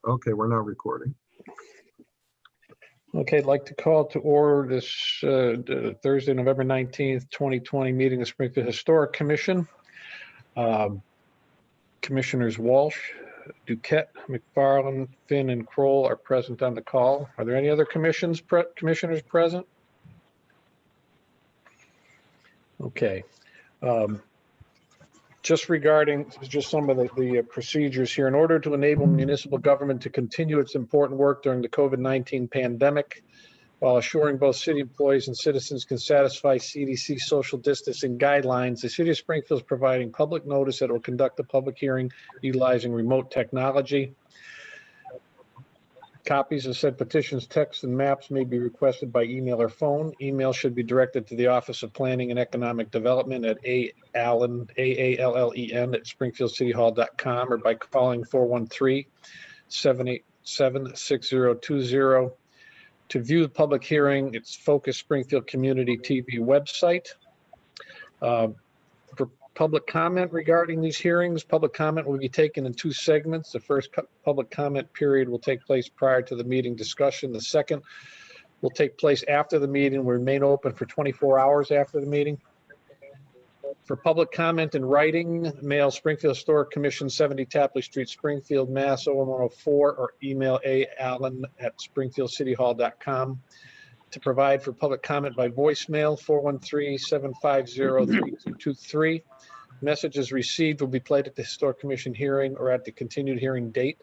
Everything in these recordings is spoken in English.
Okay, we're now recording. Okay, I'd like to call to order this Thursday, November 19th, 2020 meeting of Springfield Historic Commission. Commissioners Walsh, Duquette, McFarland, Finn, and Kroll are present on the call. Are there any other commissioners present? Okay. Just regarding some of the procedures here, in order to enable municipal government to continue its important work during the COVID-19 pandemic, while assuring both city employees and citizens can satisfy CDC social distancing guidelines, the city of Springfield is providing public notice that it will conduct a public hearing utilizing remote technology. Copies of said petitions, texts, and maps may be requested by email or phone. Email should be directed to the Office of Planning and Economic Development at aallen, A-A-L-L-E-N, at springfieldcityhall.com, or by calling 413-787-6020. To view the public hearing, it's Focus Springfield Community TV website. For public comment regarding these hearings, public comment will be taken in two segments. The first public comment period will take place prior to the meeting discussion. The second will take place after the meeting, will remain open for 24 hours after the meeting. For public comment in writing, mail Springfield Historic Commission, 70 Tapley Street, Springfield, Mass. 01104, or email allen@springfieldcityhall.com. To provide for public comment by voicemail, 413-750-3223. Messages received will be played at the Historic Commission hearing or at the continued hearing date.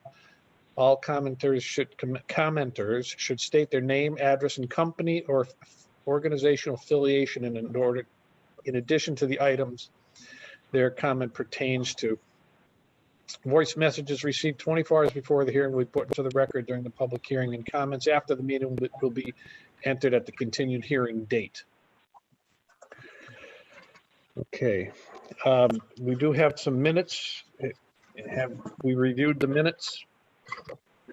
All commenters should state their name, address, and company or organizational affiliation in addition to the items their comment pertains to. Voice messages received 24 hours before the hearing will be put into the record during the public hearing, and comments after the meeting will be entered at the continued hearing date. Okay. We do have some minutes. Have we reviewed the minutes?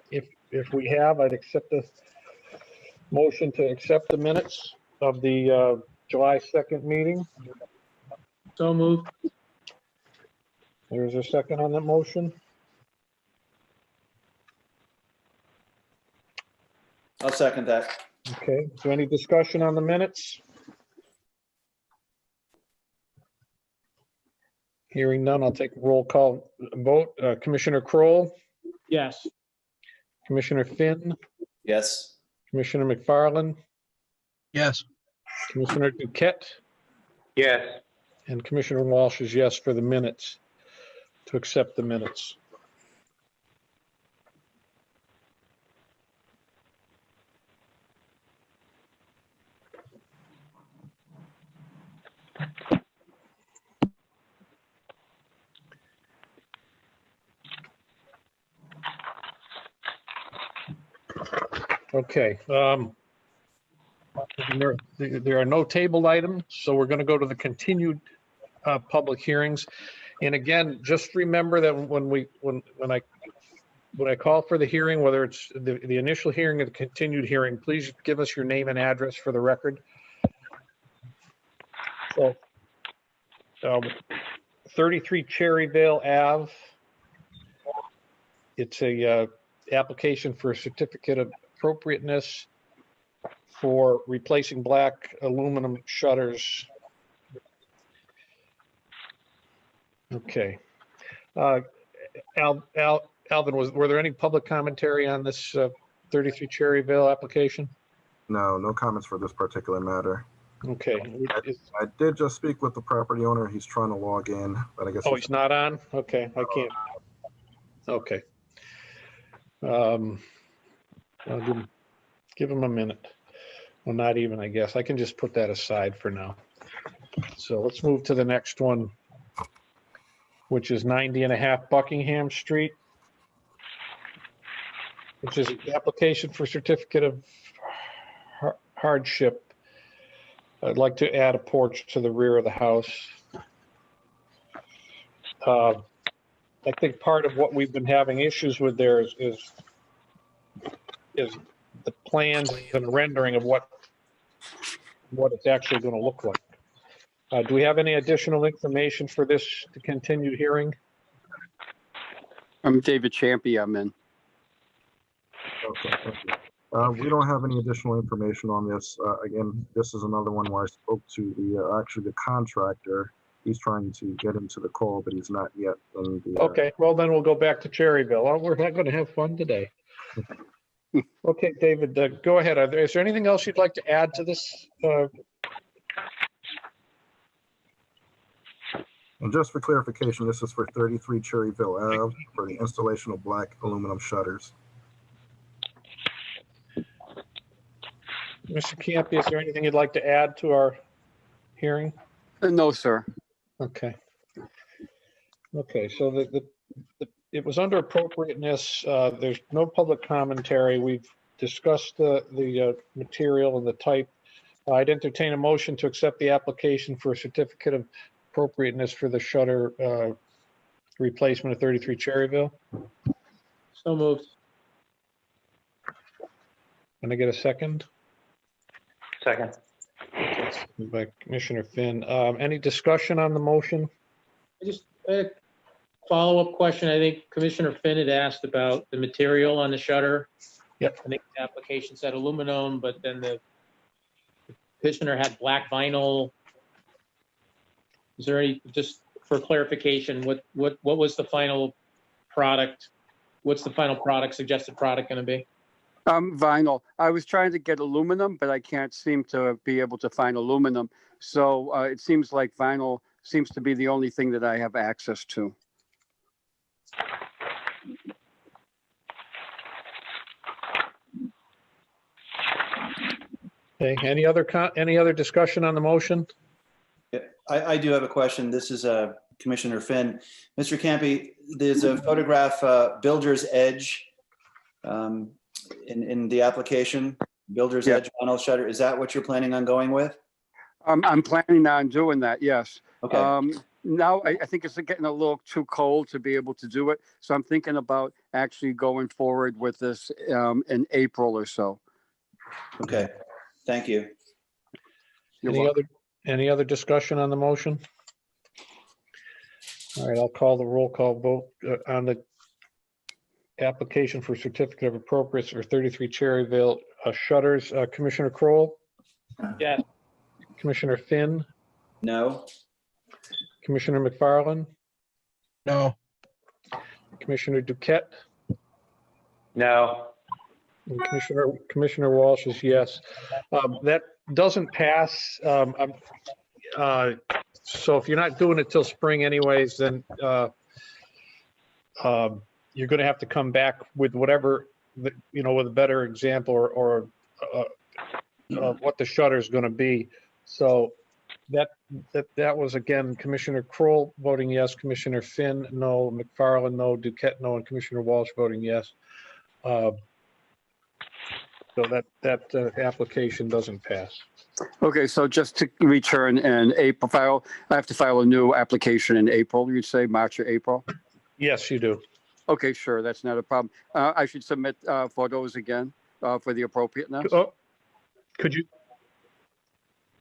If we have, I'd accept the motion to accept the minutes of the July 2nd meeting. So moved. There's a second on that motion. I'll second that. Okay, is there any discussion on the minutes? Hearing none, I'll take a roll call vote. Commissioner Kroll, Yes. Commissioner Finn, Yes. Commissioner McFarland, Yes. Commissioner Duquette, Yes. and Commissioner Walsh is yes for the minutes, to accept the minutes. Okay. There are no tabled items, so we're going to go to the continued public hearings. And again, just remember that when I call for the hearing, whether it's the initial hearing or the continued hearing, please give us your name and address for the record. So, 33 Cherryvale Ave. It's a application for a certificate of appropriateness for replacing black aluminum shutters. Okay. Alvin, were there any public commentary on this 33 Cherryvale application? No comments for this particular matter. Okay. I did just speak with the property owner. He's trying to log in, but I guess. Oh, he's not on? Okay, I can't. Okay. I'll give him a minute. Well, not even, I guess. I can just put that aside for now. So let's move to the next one, which is 90.5 Buckingham Street, which is an application for certificate of hardship. I'd like to add a porch to the rear of the house. I think part of what we've been having issues with there is the plans and rendering of what it's actually going to look like. Do we have any additional information for this continued hearing? I'm David Champy. I'm in. We don't have any additional information on this. Again, this is another one where I spoke to the actually the contractor. He's trying to get into the call, but he's not yet in the. Okay, well, then we'll go back to Cherryville. Oh, we're not going to have fun today. Okay, David, go ahead. Is there anything else you'd like to add to this? And just for clarification, this is for 33 Cherryville Ave for the installation of black aluminum shutters. Mr. Campi, is there anything you'd like to add to our hearing? No, sir. Okay. Okay, so it was under appropriateness. There's no public commentary. We've discussed the material and the type. I'd entertain a motion to accept the application for a certificate of appropriateness for the shutter replacement of 33 Cherryville. So moved. Can I get a second? Second. Moved by Commissioner Finn. Any discussion on the motion? Just a follow-up question. I think Commissioner Finn had asked about the material on the shutter. Yep. I think the application said aluminum, but then the petitioner had black vinyl. Is there any, just for clarification, what was the final product? What's the final product, suggested product going to be? Vinyl. I was trying to get aluminum, but I can't seem to be able to find aluminum. So it seems like vinyl seems to be the only thing that I have access to. Okay, any other discussion on the motion? Yeah, I do have a question. This is Commissioner Finn. Mr. Campi, there's a photograph, Builder's Edge, in the application, Builder's Yeah. Edge vinyl shutter. Is that what you're planning on going with? I'm planning on doing that, yes. Okay. Now I think it's getting a little too cold to be able to do it. So I'm thinking about actually going forward with this in April or so. Okay. Thank you. You're Any other discussion on the motion? All right, I'll call the roll call vote on the application for certificate of appropriateness for 33 Cherryville shutters. Commissioner Kroll? Yes. Commissioner Finn? No? Commissioner McFarland? No. Commissioner Duquette? No. And Commissioner Walsh is yes. That doesn't pass. So if you're not doing it till spring anyways, then you're going to have to come back with whatever, with a better example or what the shutter is going to be. So that was, again, Commissioner Kroll voting yes, Commissioner Finn no, McFarland no, Duquette no, and Commissioner Walsh voting yes. So that application doesn't pass. Okay, so just to return in April, I have to file a new application in April, you'd say March or April? Yes, you do. Okay, sure, that's not a problem. I should submit photos again for the appropriateness? Oh, could you?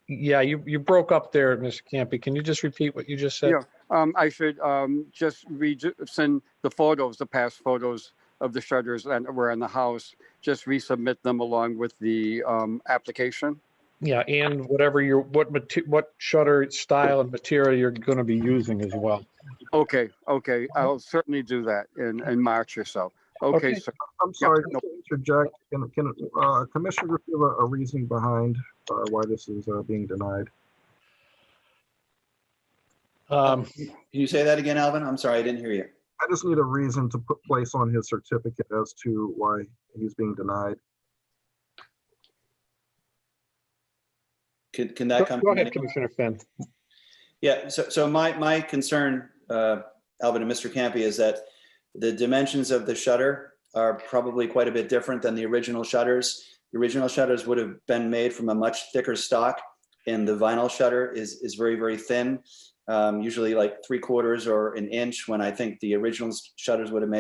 Yeah, you broke up there, Mr. Campi. Can you just repeat what you just said? Yeah, I should just send the photos, the past photos of the shutters that were in the house, just resubmit them along with the application? Yeah, and what shutter style and material you're going to be using as well. Okay, I'll certainly do that in March or so. Okay, so I'm sorry to interject. Can Commissioner give a reason behind why this is being denied? Can you say that again, Alvin? I'm sorry, I didn't hear you. I just need a reason to place on his certificate as to why he's being denied. Can that come? Go ahead, Commissioner Finn. Yeah, so my concern, Alvin and Mr. Campi, is that the dimensions of the shutter are probably quite a bit different than the original shutters. The original shutters would have been made from a much thicker stock, and the vinyl shutter is very, very thin, usually like 3/4 or an inch, when I think the original shutters would have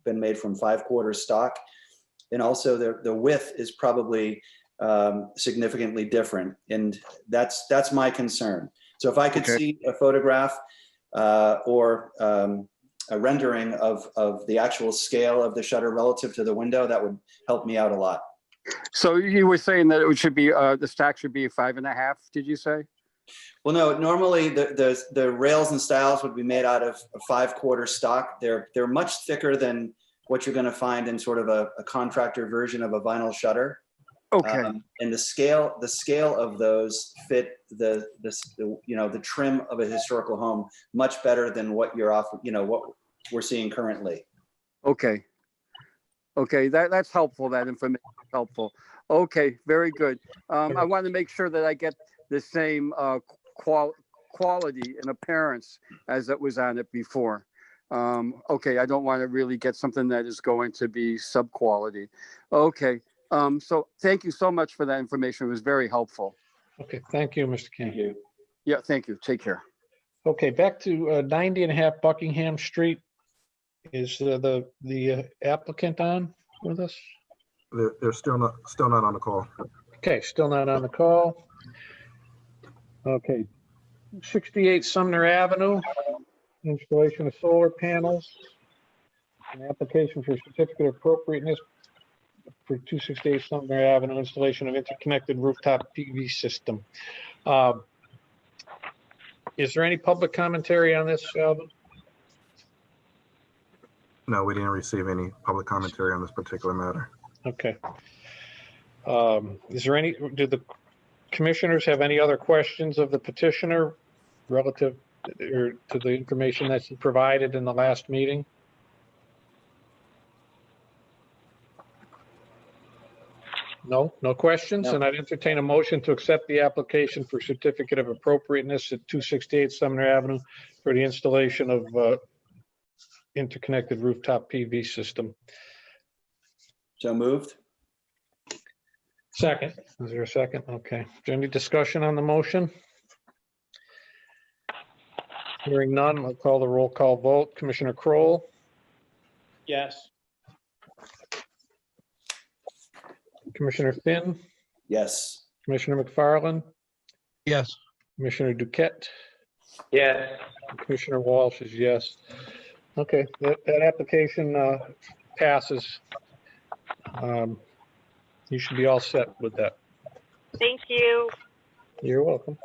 been made from 5/4 stock. And also the width is probably significantly different, and that's my concern. So if I could see a photograph or a rendering of the actual scale of the shutter relative to the window, that would help me out a lot. So you were saying that it should be, the stack should be 5.5, did you say? Well, no, normally the rails and stiles would be made out of a 5/4 stock. They're much thicker than what you're going to find in sort of a contractor version of a vinyl shutter. Okay, And the scale of those fit the trim of a historical home much better than what you're off, what we're seeing currently. okay. Okay, that's helpful, that information is helpful. Okay, very good. I want to make sure that I get the same quality and appearance as it was on it before. Okay, I don't want to really get something that is going to be sub-quality. Okay, so thank you so much for that information. It was very helpful. Okay, thank you, Mr. King. Yeah, thank you. Take care. Okay, back to 90.5 Buckingham Street. Is the applicant on with us? They're still not on the call. Okay, still not on the call. Okay, 68 Sumner Avenue, installation of solar panels. An application for certificate of appropriateness for 268 Sumner Avenue, installation of interconnected rooftop PV system. Is there any public commentary on this, Alvin? No, we didn't receive any public commentary on this particular matter. Okay. Is there any, do the commissioners have any other questions of the petitioner relative to the information that's provided in the last meeting? No questions? No. And I'd entertain a motion to accept the application for certificate of appropriateness at 268 Sumner Avenue for the installation of interconnected rooftop PV system. So moved. Second. Is there a second? Okay. Is there any discussion on the motion? Hearing none, I'll call the roll call vote. Commissioner Kroll, Yes. Commissioner Finn, Yes. Commissioner McFarland, Yes. Commissioner Duquette, Yes. Commissioner Walsh is yes. Okay, that application passes. You should be all set with that. Thank you. You're welcome.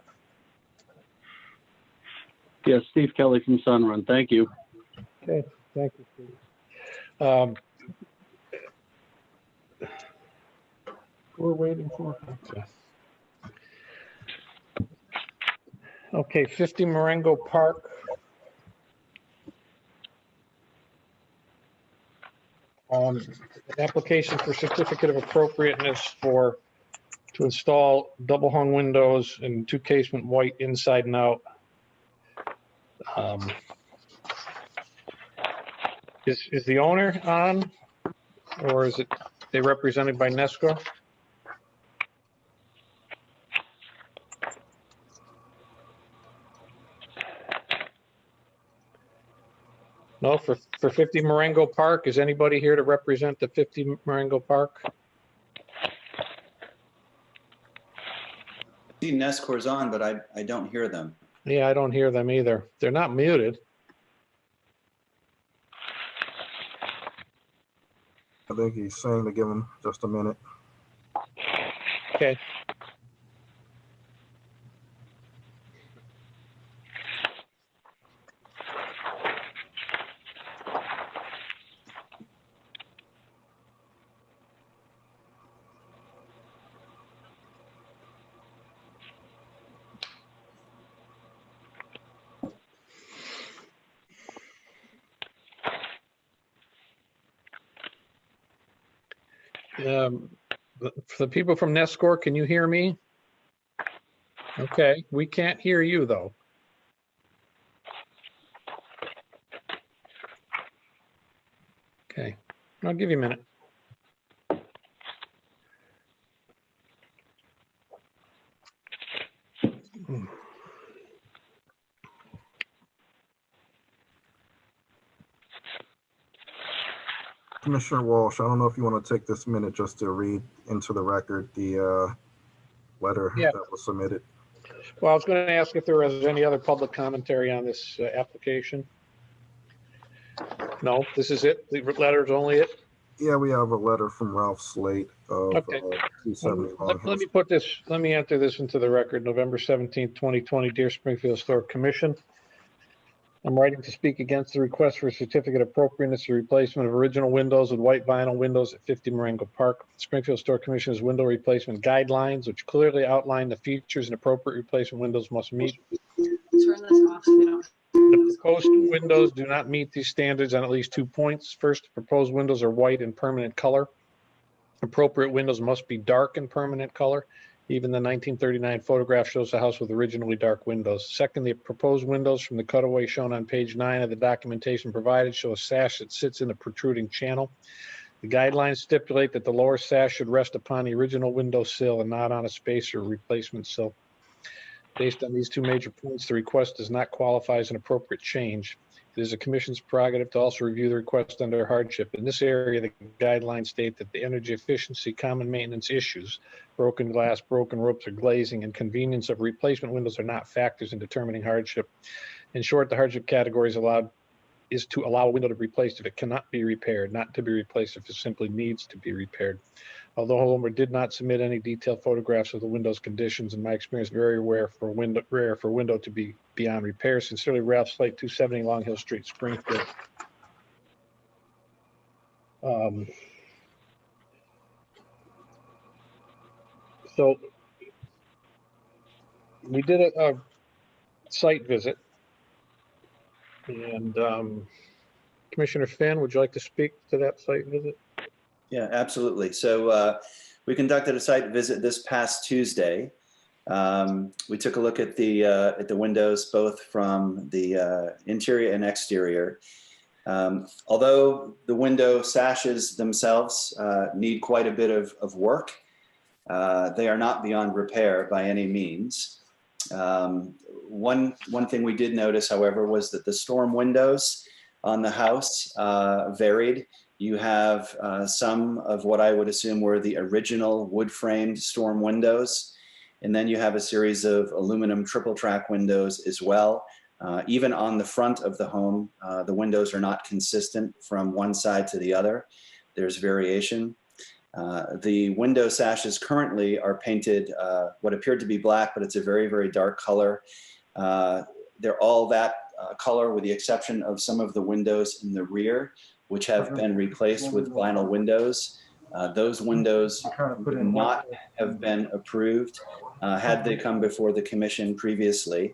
Yes, Steve Kelly from Sunrun. Thank you. Okay, thank you, Steve. We're waiting for. Okay, 50 Marengo Park. An application for certificate of appropriateness to install double hung windows and 2 casement white inside and out. Is the owner on, or is it they represented by Nesco? No, for 50 Marengo Park, is anybody here to represent the 50 Marengo Park? I see Nescor's on, but I don't hear them. Yeah, I don't hear them either. They're not muted. I think he's saying to give him just a minute. Okay. For the people from Nescor, can you hear me? Okay, we can't hear you though. Okay, I'll give you a minute. Commissioner Walsh, I don't know if you want to take this minute just to read into the record the letter Yeah. that was submitted. Well, I was going to ask if there was any other public commentary on this application. No, this is it? The letter's only it? Yeah, we have a letter from Ralph Slate of Okay. 270 Long Hill. Let me enter this into the record. November 17th, 2020, Dear Springfield Historic Commission. I'm writing to speak against the request for a certificate of appropriateness for replacement of original windows with white vinyl windows at 50 Marengo Park. Springfield Historic Commission's window replacement guidelines, which clearly outline the features and appropriate replacement windows must meet. Turn this off so we don't. The proposed windows do not meet these standards on at least 2 points. First, the proposed windows are white in permanent color. Appropriate windows must be dark in permanent color. Even the 1939 photograph shows the house with originally dark windows. Second, the proposed windows from the cutaway shown on page 9 of the documentation provided show a sash that sits in a protruding channel. The guidelines stipulate that the lower sash should rest upon the original window sill and not on a spacer or replacement sill. Based on these 2 major points, the request does not qualify as an appropriate change. It is the Commission's prerogative to also review the request under hardship. In this area, the guidelines state that the energy efficiency, common maintenance issues, broken glass, broken ropes, or glazing, and convenience of replacement windows are not factors in determining hardship. In short, the hardship category is to allow a window to be replaced if it cannot be repaired, not to be replaced if it simply needs to be repaired. Although homeowner did not submit any detailed photographs of the window's conditions, in my experience, very rare for window to be beyond repair. Sincerely, Ralph Slate, 270 Long Hill Street, Springfield. So we did a site visit, and Commissioner Finn, would you like to speak to that site visit? Yeah, absolutely. So we conducted a site visit this past Tuesday. We took a look at the windows, both from the interior and exterior. Although the window sashes themselves need quite a bit of work, they are not beyond repair by any means. One thing we did notice, however, was that the storm windows on the house varied. You have some of what I would assume were the original wood-framed storm windows, and then you have a series of aluminum triple track windows as well. Even on the front of the home, the windows are not consistent from one side to the other. There's variation. The window sashes currently are painted what appeared to be black, but it's a very, very dark color. They're all that color with the exception of some of the windows in the rear, which have been replaced with vinyl windows. Those windows would not have been approved had they come before the commission previously.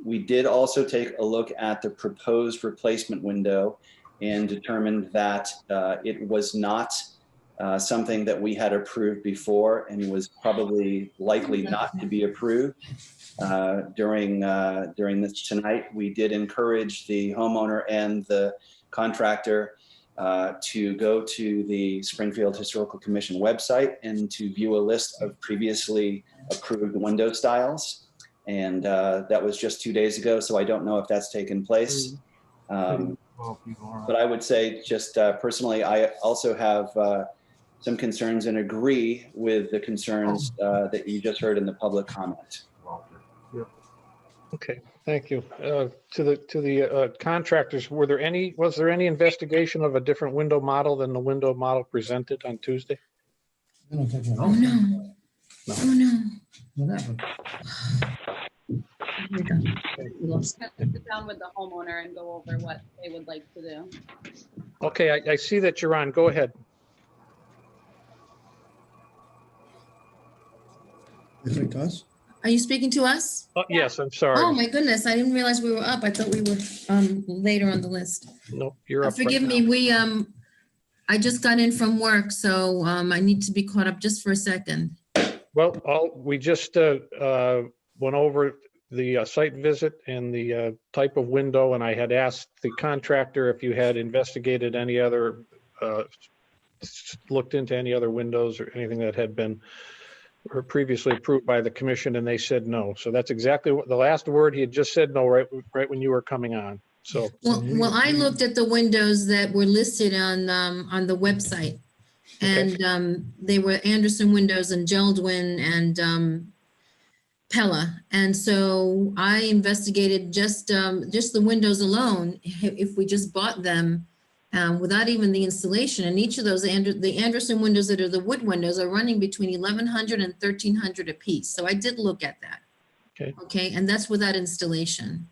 We did also take a look at the proposed replacement window and determined that it was not something that we had approved before and was probably likely not to be approved. During this tonight, we did encourage the homeowner and the contractor to go to the Springfield Historical Commission website and to view a list of previously approved window styles. And that was just 2 days ago, so I don't know if that's taken place. But I would say just personally, I also have some concerns and agree with the concerns that you just heard in the public comment. Okay, thank you. To the contractors, was there any investigation of a different window model than the window model presented on Tuesday? Oh no. Oh no. Whatever. We'll sit down with the homeowner and go over what they would like to do. Okay, I see that you're on. Go ahead. Is it us? Are you speaking to us? Oh, yes, I'm sorry. Oh, my goodness. I didn't realize we were up. I thought we were later on the list. No, you're up. Forgive me. I just got in from work, so I need to be caught up just for a second. Well, we just went over the site visit and the type of window, and I had asked the contractor if you had investigated any other, looked into any other windows or anything that had been previously approved by the commission, and they said no. So that's exactly what the last word. He had just said no right when you were coming on. So well, I looked at the windows that were listed on the website, and they were Anderson windows and Geldwin, and Pella. And so I investigated just the windows alone, if we just bought them without even the installation. And each of those, the Anderson windows that are the wood windows are running between 1,100 and 1,300 a piece. So I did look at that. Okay. Okay, and that's without installation.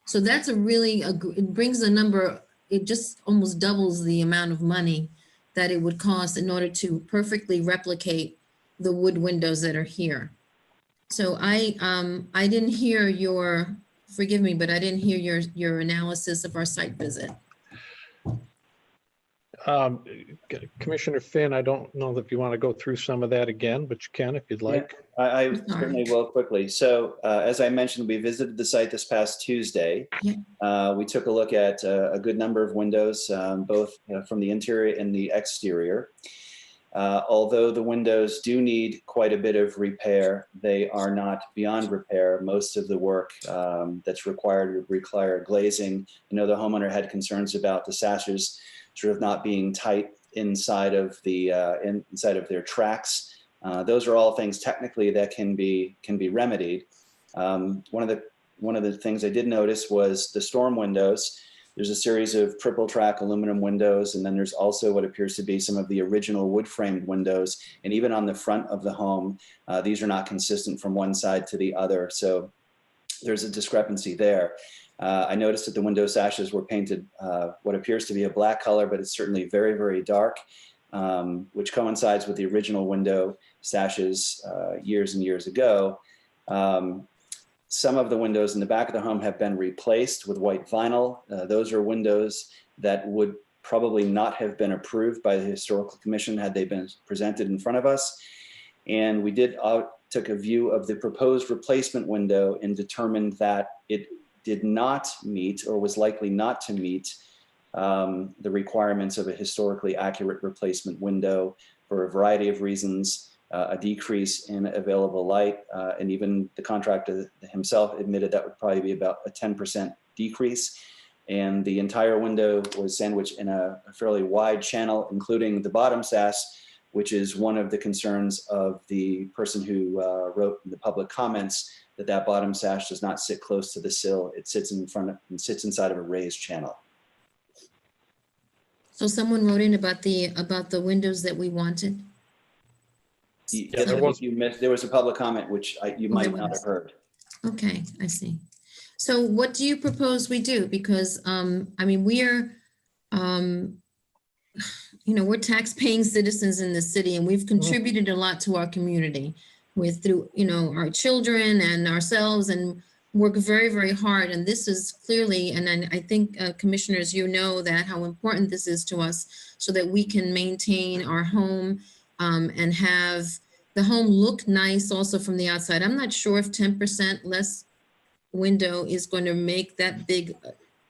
So that's it brings the number, it just almost doubles the amount of money that it would cost in order to perfectly replicate the wood windows that are here. So I didn't hear forgive me, but I didn't hear your analysis of our site visit. Commissioner Finn, I don't know if you want to go through some of that again, but you can if you'd like. Yeah, I certainly will quickly. So as I mentioned, we visited the site this past Tuesday. Yeah. We took a look at a good number of windows, both from the interior and the exterior. Although the windows do need quite a bit of repair, they are not beyond repair. Most of the work that's required would require glazing. I know the homeowner had concerns about the sashes sort of not being tight inside of their tracks. Those are all things technically that can be remedied. One of the things I did notice was the storm windows. There's a series of triple track aluminum windows, and then there's also what appears to be some of the original wood framed windows. And even on the front of the home, these are not consistent from one side to the other. So there's a discrepancy there. I noticed that the window sashes were painted what appears to be a black color, but it's certainly very, very dark, which coincides with the original window sashes years and years ago. Some of the windows in the back of the home have been replaced with white vinyl. Those are windows that would probably not have been approved by the Historical Commission had they been presented in front of us. And we took a view of the proposed replacement window and determined that it did not meet, or was likely not to meet, the requirements of a historically accurate replacement window for a variety of reasons. A decrease in available light, and even the contractor himself admitted that would probably be about a 10% decrease. And the entire window was sandwiched in a fairly wide channel, including the bottom sash, which is one of the concerns of the person who wrote in the public comments, that bottom sash does not sit close to the sill. It sits inside of a raised channel. So someone wrote in about the windows that we wanted. Yeah, there was a public comment which you might not have heard. Okay, I see. So what do you propose we do? Because, I mean, we're tax-paying citizens in the city, and we've contributed a lot to our community through our children and ourselves, and work very, very hard. And this is clearly, and I think commissioners, that how important this is to us, so that we can maintain our home and have the home look nice also from the outside. I'm not sure if 10% less window is going to make that big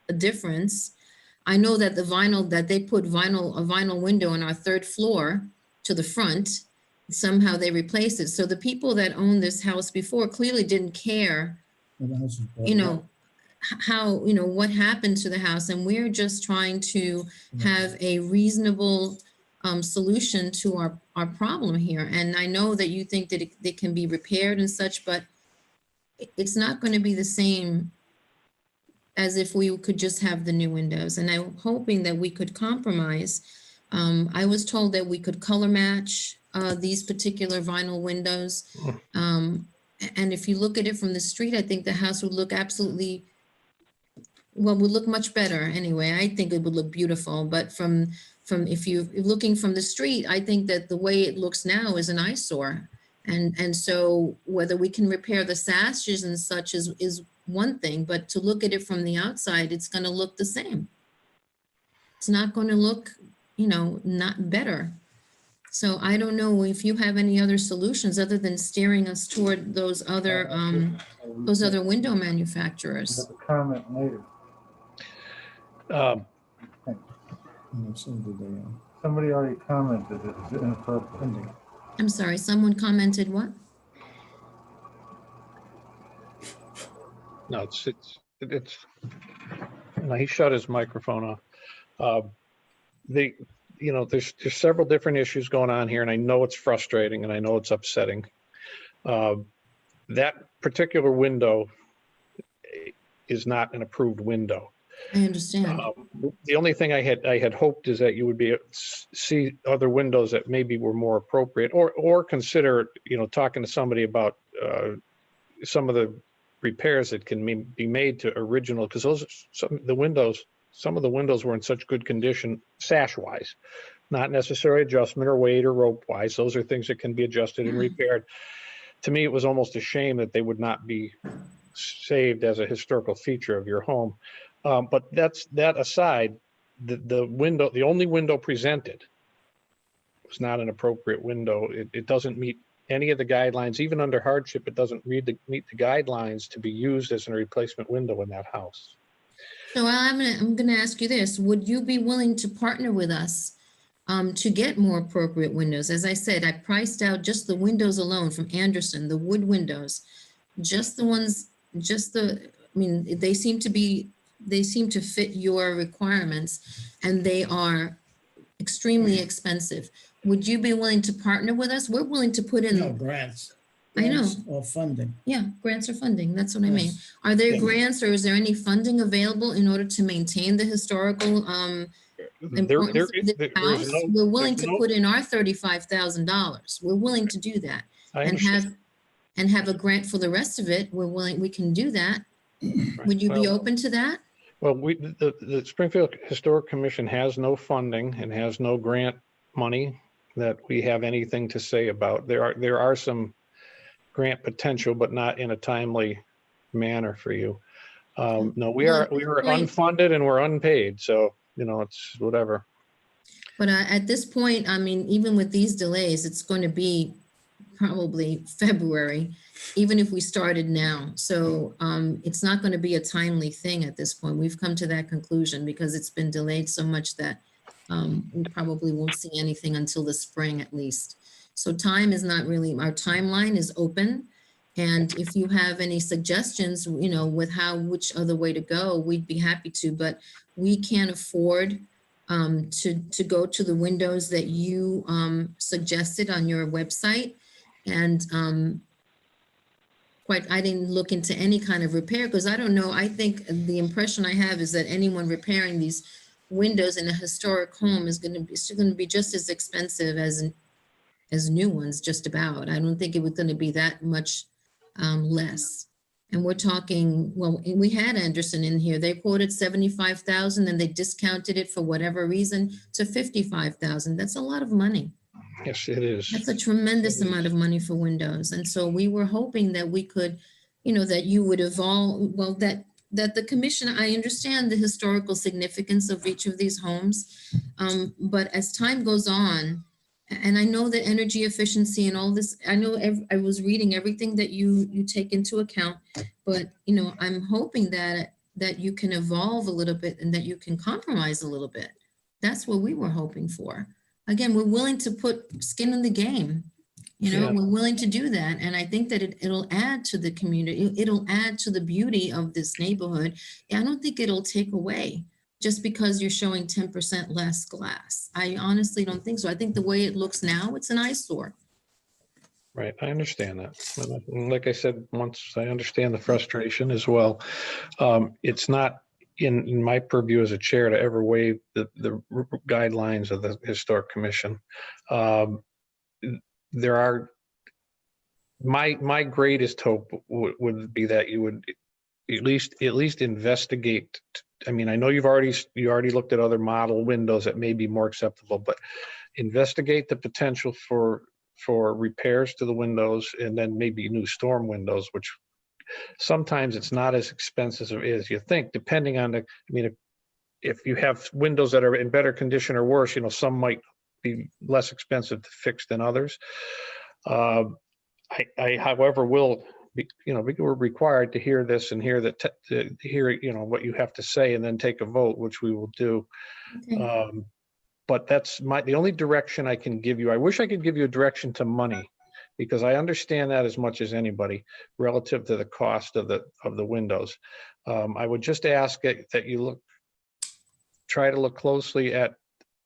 a difference. I know that they put a vinyl window on our third floor to the front. Somehow they replaced it. So the people that owned this house before clearly didn't care, what happened to the house. And we're just trying to have a reasonable solution to our problem here. And I know that you think that it can be repaired and such, but it's not going to be the same as if we could just have the new windows. And I'm hoping that we could compromise. I was told that we could color match these particular vinyl windows. And if you look at it from the street, I think the house would look would look much better anyway. I think it would look beautiful, but if you're looking from the street, I think that the way it looks now is an eyesore. And so whether we can repair the sashes and such is one thing, but to look at it from the outside, it's going to look the same. It's not going to look, not better. So I don't know if you have any other solutions other than steering us toward those other window manufacturers. Comment later. Somebody already commented it's inappropriate. I'm sorry, someone commented what? No, no, he shut his microphone off. There's several different issues going on here, and I know it's frustrating and I know it's upsetting. that particular window is not an approved window. I understand. The only thing I had hoped is that you would be see other windows that maybe were more appropriate, or consider, talking to somebody about some of the repairs that can be made to original, because some of the windows were in such good condition sash wise, not necessarily adjustment or weight or rope wise. Those are things that can be adjusted and repaired. To me, it was almost a shame that they would not be saved as a historical feature of your home. But that aside, the only window presented was not an appropriate window. It doesn't meet any of the guidelines. Even under hardship, it doesn't meet the guidelines to be used as a replacement window in that house. So I'm gonna ask you this: would you be willing to partner with us to get more appropriate windows? As I said, I priced out just the windows alone from Anderson, the wood windows, just the ones, they seem to fit your requirements, and they are extremely expensive. Would you be willing to partner with us? We're willing to put in. No, grants. I know. Grants or funding. Yeah, grants or funding. That's what I mean. Yes. Are there Yeah. grants, or is there any funding available in order to maintain the historical importance of this house? We're willing to put in our $35,000. We're willing to do that and have a grant for the rest of it. We can do that. Would you be open to that? Well, the Springfield Historic Commission has no funding and has no grant money that we have anything to say about. There are some grant potential, but not in a timely manner for you. No, we are unfunded and we're unpaid, so it's whatever. But at this point, even with these delays, it's going to be probably February, even if we started now. So it's not going to be a timely thing at this point. We've come to that conclusion because it's been delayed so much that we probably won't see anything until the spring at least. So time is not really, our timeline is open. And if you have any suggestions, with which other way to go, we'd be happy to, but we can't afford to go to the windows that you suggested on your website. And I didn't look into any kind of repair because I don't know. I think the impression I have is that anyone repairing these windows in a historic home is going to be just as expensive as new ones, just about. I don't think it was going to be that much less. And we're talking, well, we had Anderson in here. They quoted 75,000 and they discounted it for whatever reason to 55,000. That's a lot of money. Yes, it is. That's a tremendous amount of money for windows. And so we were hoping that we could, that you would evolve, well, that the commission, I understand the historical significance of each of these homes. But as time goes on, and I know that energy efficiency and all this, I know I was reading everything that you take into account, but I'm hoping that you can evolve a little bit and that you can compromise a little bit. That's what we were hoping for. Again, we're willing to put skin in the game. We're willing to do that. And I think that it'll add to the community. It'll add to the beauty of this neighborhood. I don't think it'll take away just because you're showing 10% less glass. I honestly don't think so. I think the way it looks now, it's an eyesore. Right, I understand that. And like I said, once I understand the frustration as well. It's not in my purview as a chair to ever waive the guidelines of the Historic Commission. There are, my greatest hope would be that you would at least investigate. I mean, I know you already looked at other model windows that may be more acceptable, but investigate the potential for repairs to the windows and then maybe new storm windows, which sometimes it's not as expensive as you think, depending on if you have windows that are in better condition or worse, some might be less expensive to fix than others. I however, will be, we're required to hear this and hear that, to hear, what you have to say and then take a vote, which we will do. Okay. But that's the only direction I can give you. I wish I could give you a direction to money, because I understand that as much as anybody relative to the cost of the windows. I would just ask that you try to look closely at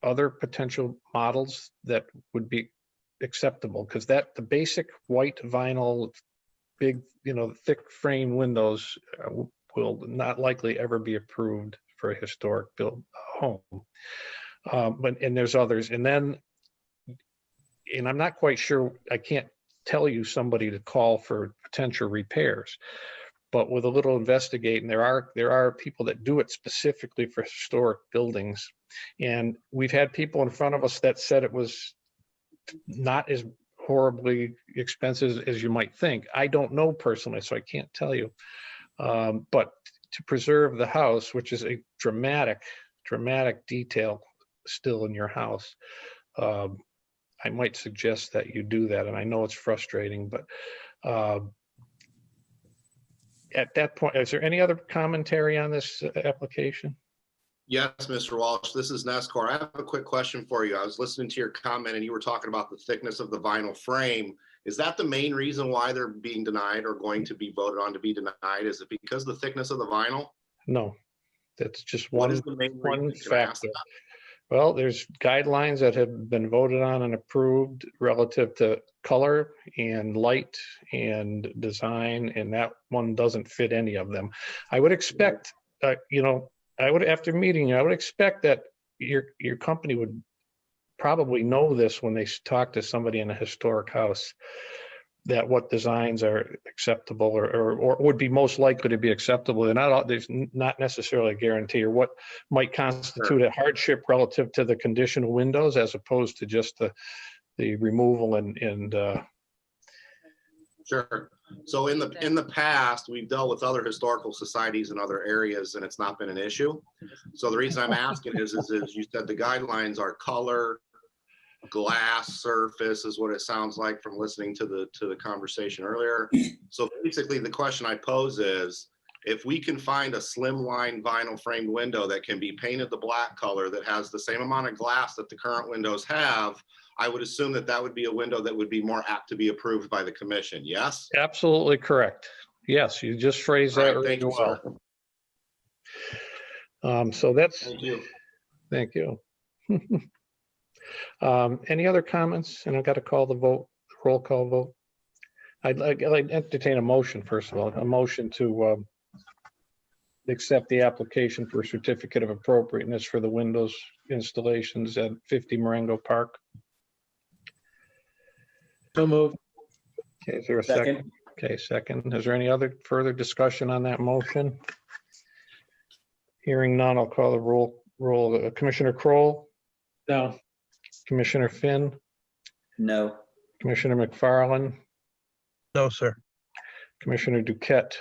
other potential models that would be acceptable, because the basic white vinyl big, thick frame windows will not likely ever be approved for a historic built home. And there's others. And I'm not quite sure, I can't tell you somebody to call for potential repairs, but with a little investigating, there are people that do it specifically for historic buildings. And we've had people in front of us that said it was not as horribly expensive as you might think. I don't know personally, so I can't tell you. But to preserve the house, which is a dramatic detail still in your house, I might suggest that you do that. And I know it's frustrating, but at that point, is there any other commentary on this application? Yes, Mr. Walsh, this is Nescor. I have a quick question for you. I was listening to your comment and you were talking about the thickness of the vinyl frame. Is that the main reason why they're being denied or going to be voted on to be denied? Is it because of the thickness of the vinyl? No, that's just What one is the main reason? Can I ask factor. that? Well, there's guidelines that have been voted on and approved relative to color and light and design, and that one doesn't fit any of them. I would expect, after meeting you, I would expect that your company would probably know this when they talk to somebody in a historic house, that what designs are acceptable or would be most likely to be acceptable. There's not necessarily a guarantee, or what might constitute a hardship relative to the condition of windows as opposed to just the removal and Sure. So in the past, we've dealt with other historical societies in other areas and it's not been an issue. So the reason I'm asking is you said the guidelines are color, glass, surface is what it sounds like from listening to the conversation earlier. So basically the question I pose is, if we can find a slimline vinyl framed window that can be painted the black color that has the same amount of glass that the current windows have, I would assume that that would be a window that would be more apt to be approved by the commission. Yes? Absolutely correct. Yes, you just phrased that really thank you, well. So that's, thank you. Thank you. Any other comments? And I've got to call the vote, roll call vote. I'd like to entertain a motion, first of all, a motion to accept the application for a certificate of appropriateness for the windows installations at 50 Marengo Park. So moved. Okay, is there a second? Okay, second. Is there any other further discussion on that motion? Hearing none, I'll call the roll. Commissioner Kroll? No. Commissioner Finn? No. Commissioner McFarland? No, sir. Commissioner Duquette?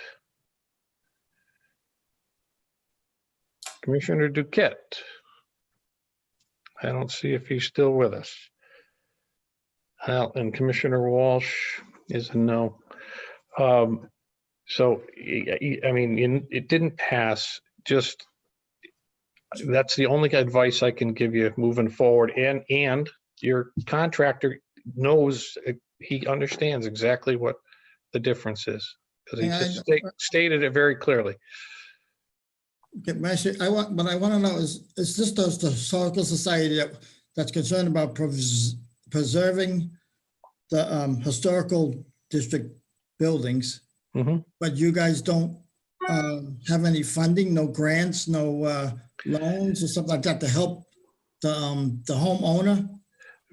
Commissioner Duquette? I don't see if he's still with us. And Commissioner Walsh is a no. So, I mean, it didn't pass. Just, that's the only advice I can give you moving forward. And your contractor knows, he understands exactly what the difference is, because he just stated it very clearly. Okay, what I want to know is this the historical society that's concerned about preserving the historical district buildings, but you guys don't have any funding, no grants, no loans or something like that to help the homeowner?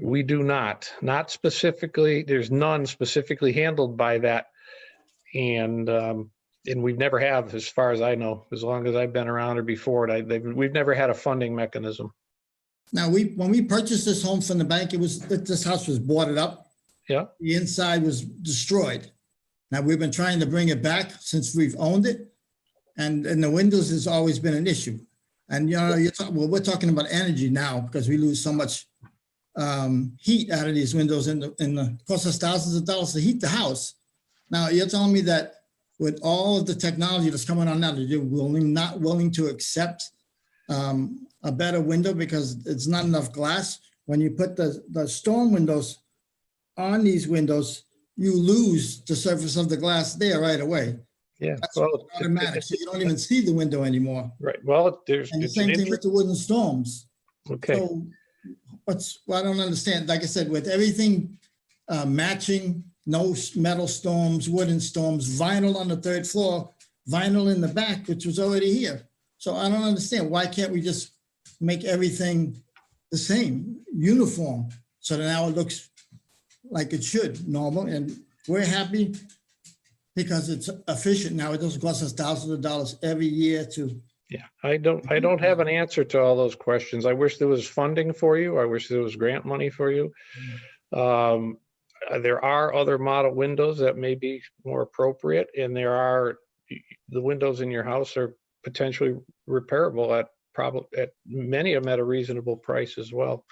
We do not specifically. There's none specifically handled by that, and we've never have, as far as I know, as long as I've been around or before it. We've never had a funding mechanism. Now, when we purchased this home from the bank, this house was boarded up. Yeah. The inside was destroyed. Now, we've been trying to bring it back since we've owned it, and the windows has always been an issue. And we're talking about energy now because we lose so much heat out of these windows, and it costs us thousands of dollars to heat the house. Now, you're telling me that with all of the technology that's coming on now, that you're not willing to accept a better window because it's not enough glass. When you put the storm windows on these windows, you lose the surface of the glass there right away. Yeah, that's well, automatic, so you don't even see the window anymore. Right. Well, and the same thing with the wooden storms. Okay. So I don't understand. Like I said, with everything matching no metal storms, wooden storms, vinyl on the 3rd floor, vinyl in the back, which was already here. So I don't understand, why can't we just make everything the same, uniform, so that now it looks like it should, normal, and we're happy because it's efficient now. It doesn't cost us thousands of dollars every year to. Yeah, I don't have an answer to all those questions. I wish there was funding for you. I wish there was grant money for you. There are other model windows that may be more appropriate, and the windows in your house are potentially repairable at many of them at a reasonable price as well.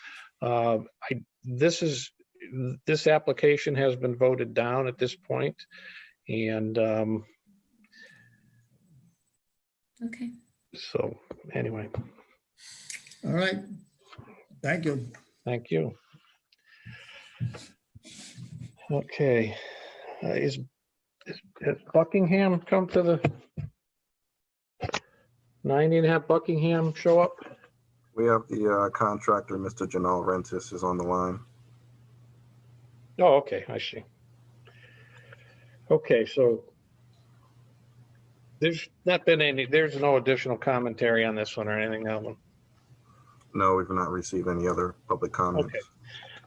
This application has been voted down at this point, and Okay. so anyway. All right. Thank you. Thank you. Okay. Has Buckingham come to the 90.5 Buckingham show up? We have the contractor, Mr. Janelle Rentis, is on the line. Oh, okay, I see. Okay, so there's no additional commentary on this one or anything else. No, we've not received any other public comments.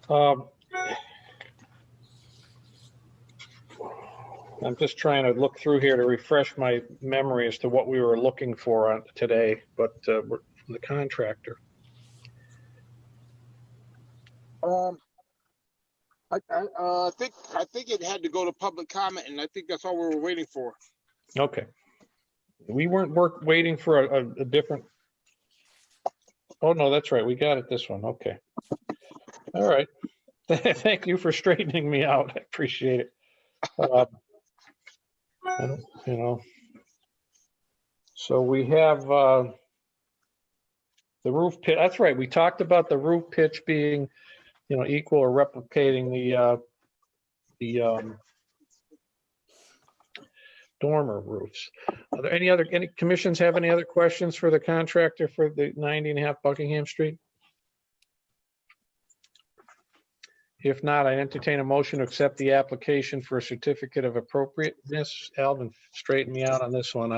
Okay. I'm just trying to look through here to refresh my memory as to what we were looking for on today, but we're from the contractor. I think it had to go to public comment, and I think that's all we were waiting for. Okay. We weren't waiting for a different. Oh, no, that's right. We got it this one. Okay. All right. Thank you for straightening me out. I appreciate it. So we have the roof pitch. That's right. We talked about the roof pitch being, equal or replicating the dormer roofs. Are there any commissions have any other questions for the contractor for the 90.5 Buckingham Street? If not, I entertain a motion to accept the application for a certificate of appropriateness. Alvin, straighten me out on this one.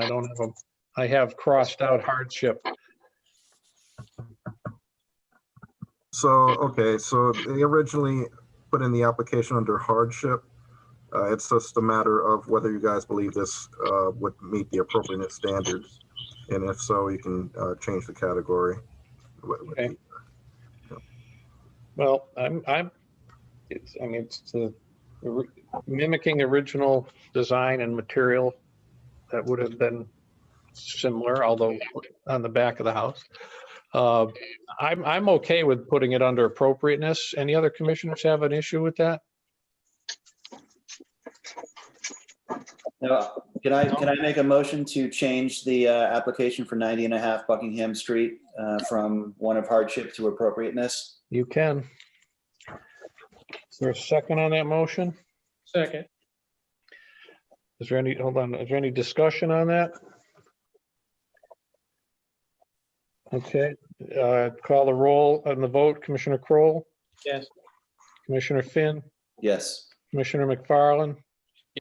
I have crossed out hardship. So, okay, so they originally put in the application under hardship. It's just a matter of whether you guys believe this would meet the appropriateness standards. And if so, you can change the category. Okay. Well, it's mimicking original design and material that would have been similar, although on the back of the house. I'm okay with putting it under appropriateness. Any other commissioners have an issue with that? No. Can I make a motion to change the application for 90.5 Buckingham Street from one of hardship to appropriateness? You can. Is there a second on that motion? Second. Is there any discussion on that? Okay, call the roll on the vote. Commissioner Kroll? Yes. Commissioner Finn? Yes. Commissioner McFarland?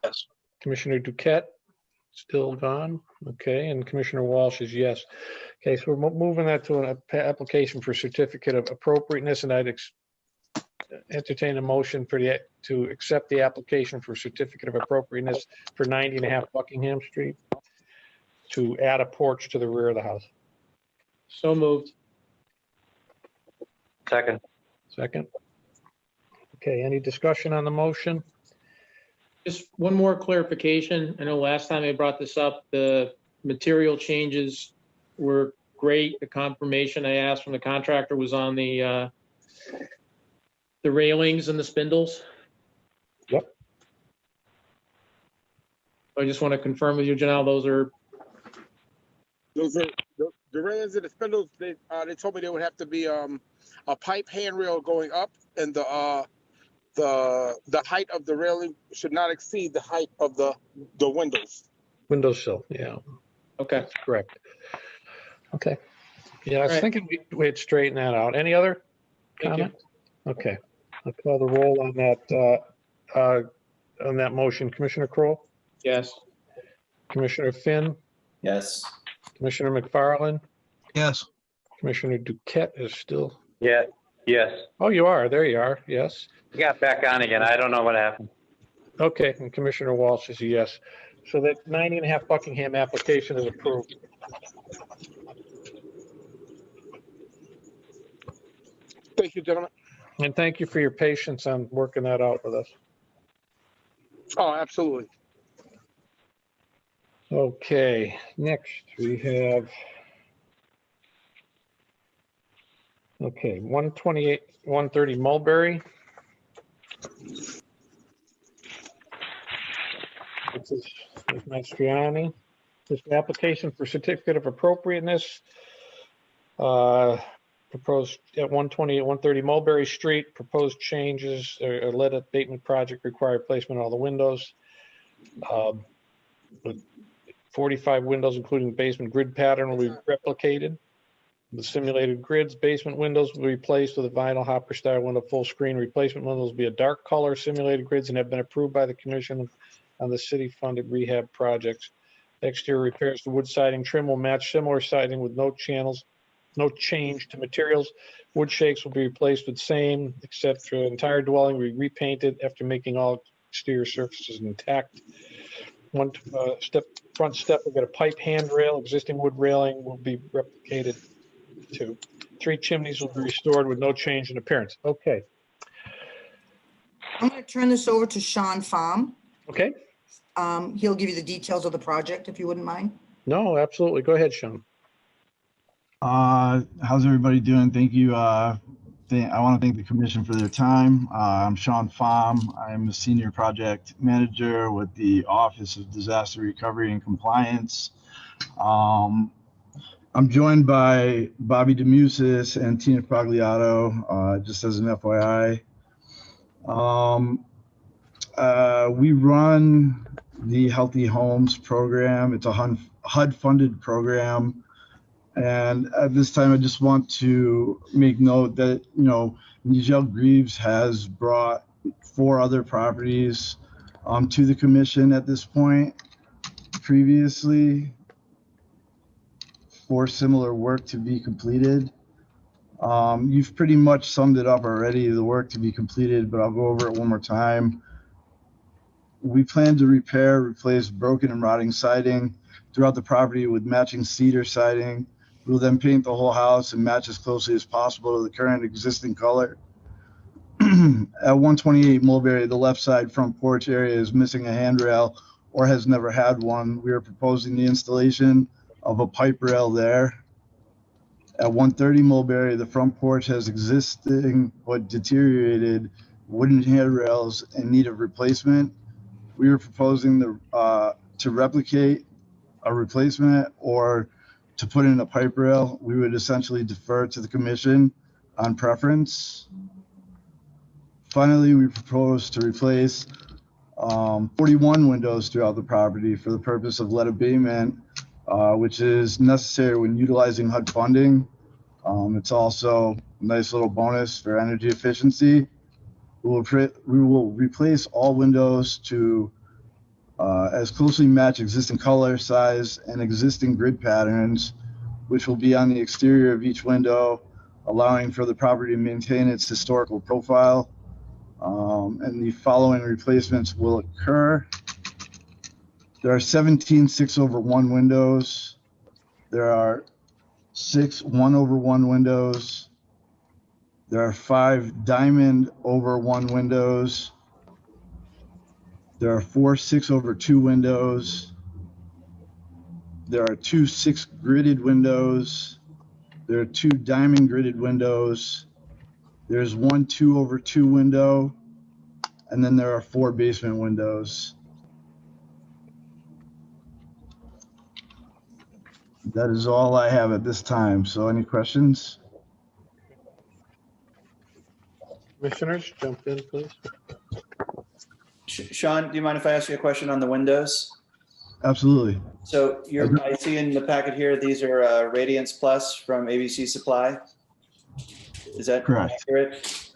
Yes. Commissioner Duquette? Still gone? Okay, and Commissioner Walsh is yes. Okay, so we're moving that to an application for certificate of appropriateness, and I'd entertain a motion to accept the application for certificate of appropriateness for 90.5 Buckingham Street to add a porch to the rear of the house. So moved. Second. Second. Okay, any discussion on the motion? Just one more clarification. I know last time I brought this up, the material changes were great. The confirmation I asked from the contractor was on the railings and the spindles. Yep. I just want to confirm with you, Janelle, those are the railings and the spindles. They told me there would have to be a pipe handrail going up, and the height of the railing should not exceed the height of the windows. Windowsill, yeah. Okay. That's correct. Okay. Yeah, I was thinking we'd straighten that out. Any other comment? Okay. I'll call the roll on that. on that motion? Commissioner Kroll, Yes. Commissioner Finn, Yes. Commissioner McFarland, Yes. Commissioner Duquette is still, Yeah, yes. oh, you are, there you are, yes. You got back on again. I don't know what happened. Okay, and Commissioner Walsh is a yes. So that 90.5 Buckingham application is approved. Thank you, gentlemen. And thank you for your patience on working that out with us. Oh, absolutely. Okay, next we have, okay, 128, 130 Mulberry. This is Mastriani. This is the application for certificate of appropriateness. Proposed at 128, 130 Mulberry Street. Proposed changes, a lead abatement project require replacement of all the windows. With 45 windows, including basement grid pattern, will be replicated. The simulated grids, basement windows will be replaced with a vinyl hopper style window, full screen. Replacement windows will be a dark color simulated grids and have been approved by the commission on the city funded rehab projects. Exterior repairs to wood siding trim will match similar siding with no change to materials. Wood shakes will be replaced with same, except for the entire dwelling will be repainted after making all exterior surfaces intact. One front step will get a pipe handrail. Existing wood railing will be replicated to 3 chimneys will be restored with no change in appearance. Okay. I'm going to turn this over to Sean Pham. Okay. He'll give you the details of the project, if you wouldn't mind. No, absolutely. Go ahead, Sean. How's everybody doing? Thank you. I want to thank the commission for their time. I'm Sean Pham. I'm a senior project manager with the Office of Disaster Recovery and Compliance. I'm joined by Bobby DeMusis and Tina Fagliato, just as an FYI. We run the Healthy Homes program. It's a HUD-funded program. And at this time, I just want to make note that, Nigel Greaves has brought 4 other properties to the commission at this point previously for similar work to be completed. You've pretty much summed it up already, the work to be completed, but I'll go over it one more time. We plan to replace broken and rotting siding throughout the property with matching cedar siding. We'll then paint the whole house and match as closely as possible to the current existing color. At 128 Mulberry, the left side front porch area is missing a handrail or has never had one. We are proposing the installation of a pipe rail there. At 130 Mulberry, the front porch has existing but deteriorated wooden handrails in need of replacement. We are proposing to replicate a replacement or to put in a pipe rail. We would essentially defer to the commission on preference. Finally, we propose to replace 41 windows throughout the property for the purpose of lead abatement, which is necessary when utilizing HUD funding. It's also a nice little bonus for energy efficiency. We will replace all windows to as closely match existing color, size, and existing grid patterns, which will be on the exterior of each window, allowing for the property to maintain its historical profile. And the following replacements will occur. There are 17 6/1 windows. There are 6 1/1 windows. There are 5 diamond over 1 windows. There are 4 6/2 windows. There are 2 6 gridded windows. There are 2 diamond gridded windows. There's 1 2/2 window. And then there are 4 basement windows. That is all I have at this time. So any questions? Commissioners, jump in, please. Sean, do you mind if I ask you a question on the windows? Absolutely. So I see in the packet here, these are Radiance Plus from ABC Supply. Is that correct? Accurate?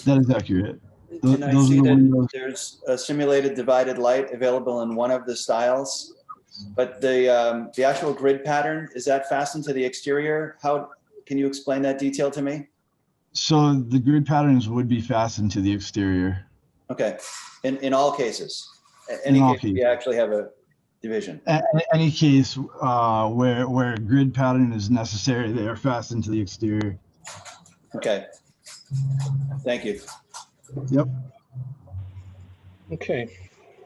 That is accurate. Can I Those are see the that windows. there's a simulated divided light available in one of the styles? But the actual grid pattern, is that fastened to the exterior? How, can you explain that detail to me? So the grid patterns would be fastened to the exterior. Okay, in all cases? In Any all case we cases. actually have a division? Any case where a grid pattern is necessary, they are fastened to the exterior. Okay, thank you. Yep. Okay.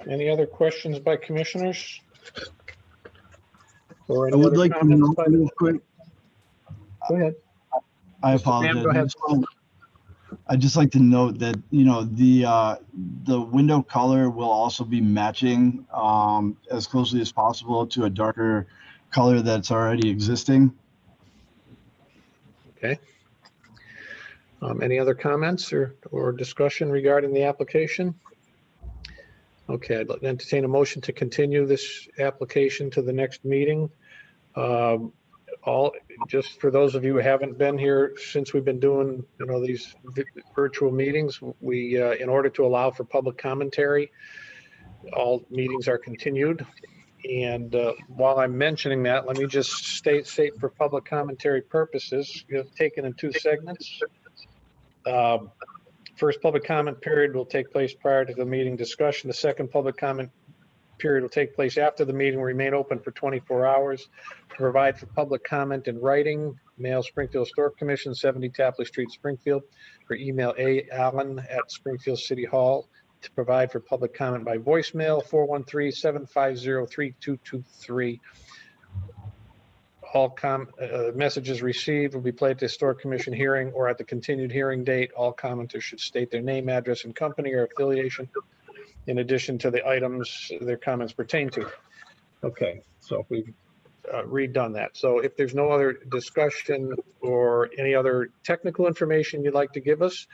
Any other questions by commissioners? Or I any would other like to comments note by real quick. Go ahead. I Mr. Graham, apologize. go ahead. I'd just like to note that, you know, the window color will also be matching as closely as possible to a darker color that's already existing. Okay. Any other comments or discussion regarding the application? Okay, I'd like to entertain a motion to continue this application to the next meeting. Just for those of you who haven't been here since we've been doing, you know, these virtual meetings, we, in order to allow for public commentary, all meetings are continued. And while I'm mentioning that, let me just state for public commentary purposes, we have taken in two segments. First public comment period will take place prior to the meeting discussion. The second public comment period will take place after the meeting, will remain open for 24 hours. To provide for public comment in writing, mail Springfield Historic Commission, 70 Tapley Street, Springfield, or email allen@Springfield City Hall. To provide for public comment by voicemail, 413-750-3223. All messages received will be played at the Historic Commission hearing or at the continued hearing date. All commenters should state their name, address, and company or affiliation in addition to the items their comments pertain to. Okay, so we've redone that. So if there's no other discussion or any other technical information you'd like to give us,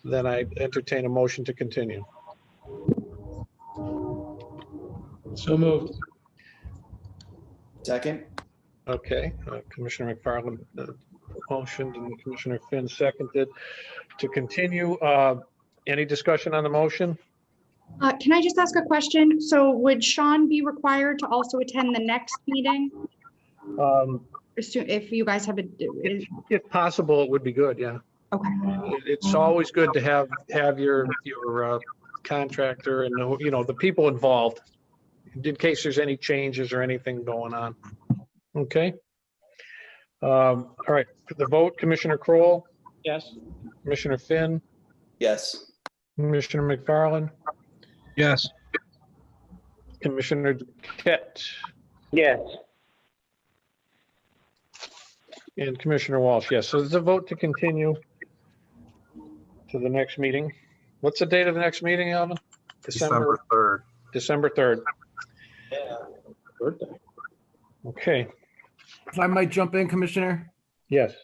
then I entertain a motion to continue. So moved. Second? Okay, Commissioner McFarland motioned and Commissioner Finn seconded to continue. Any discussion on the motion? Can I just ask a question? So would Sean be required to also attend the next meeting? If you guys have a, If possible, it would be good, yeah. okay. It's always good to have your contractor and, you know, the people involved in case there's any changes or anything going on. Okay. All right, for the vote, Commissioner Kroll, Yes. Commissioner Finn, Yes. Commissioner McFarland, Yes. Commissioner Duquette, Yes. and Commissioner Walsh. Yes, so there's a vote to continue to the next meeting. What's the date of the next meeting, Alvin? December 3rd. December 3rd. Yeah. Birthday. Okay, If I might jump in, Commissioner? yes.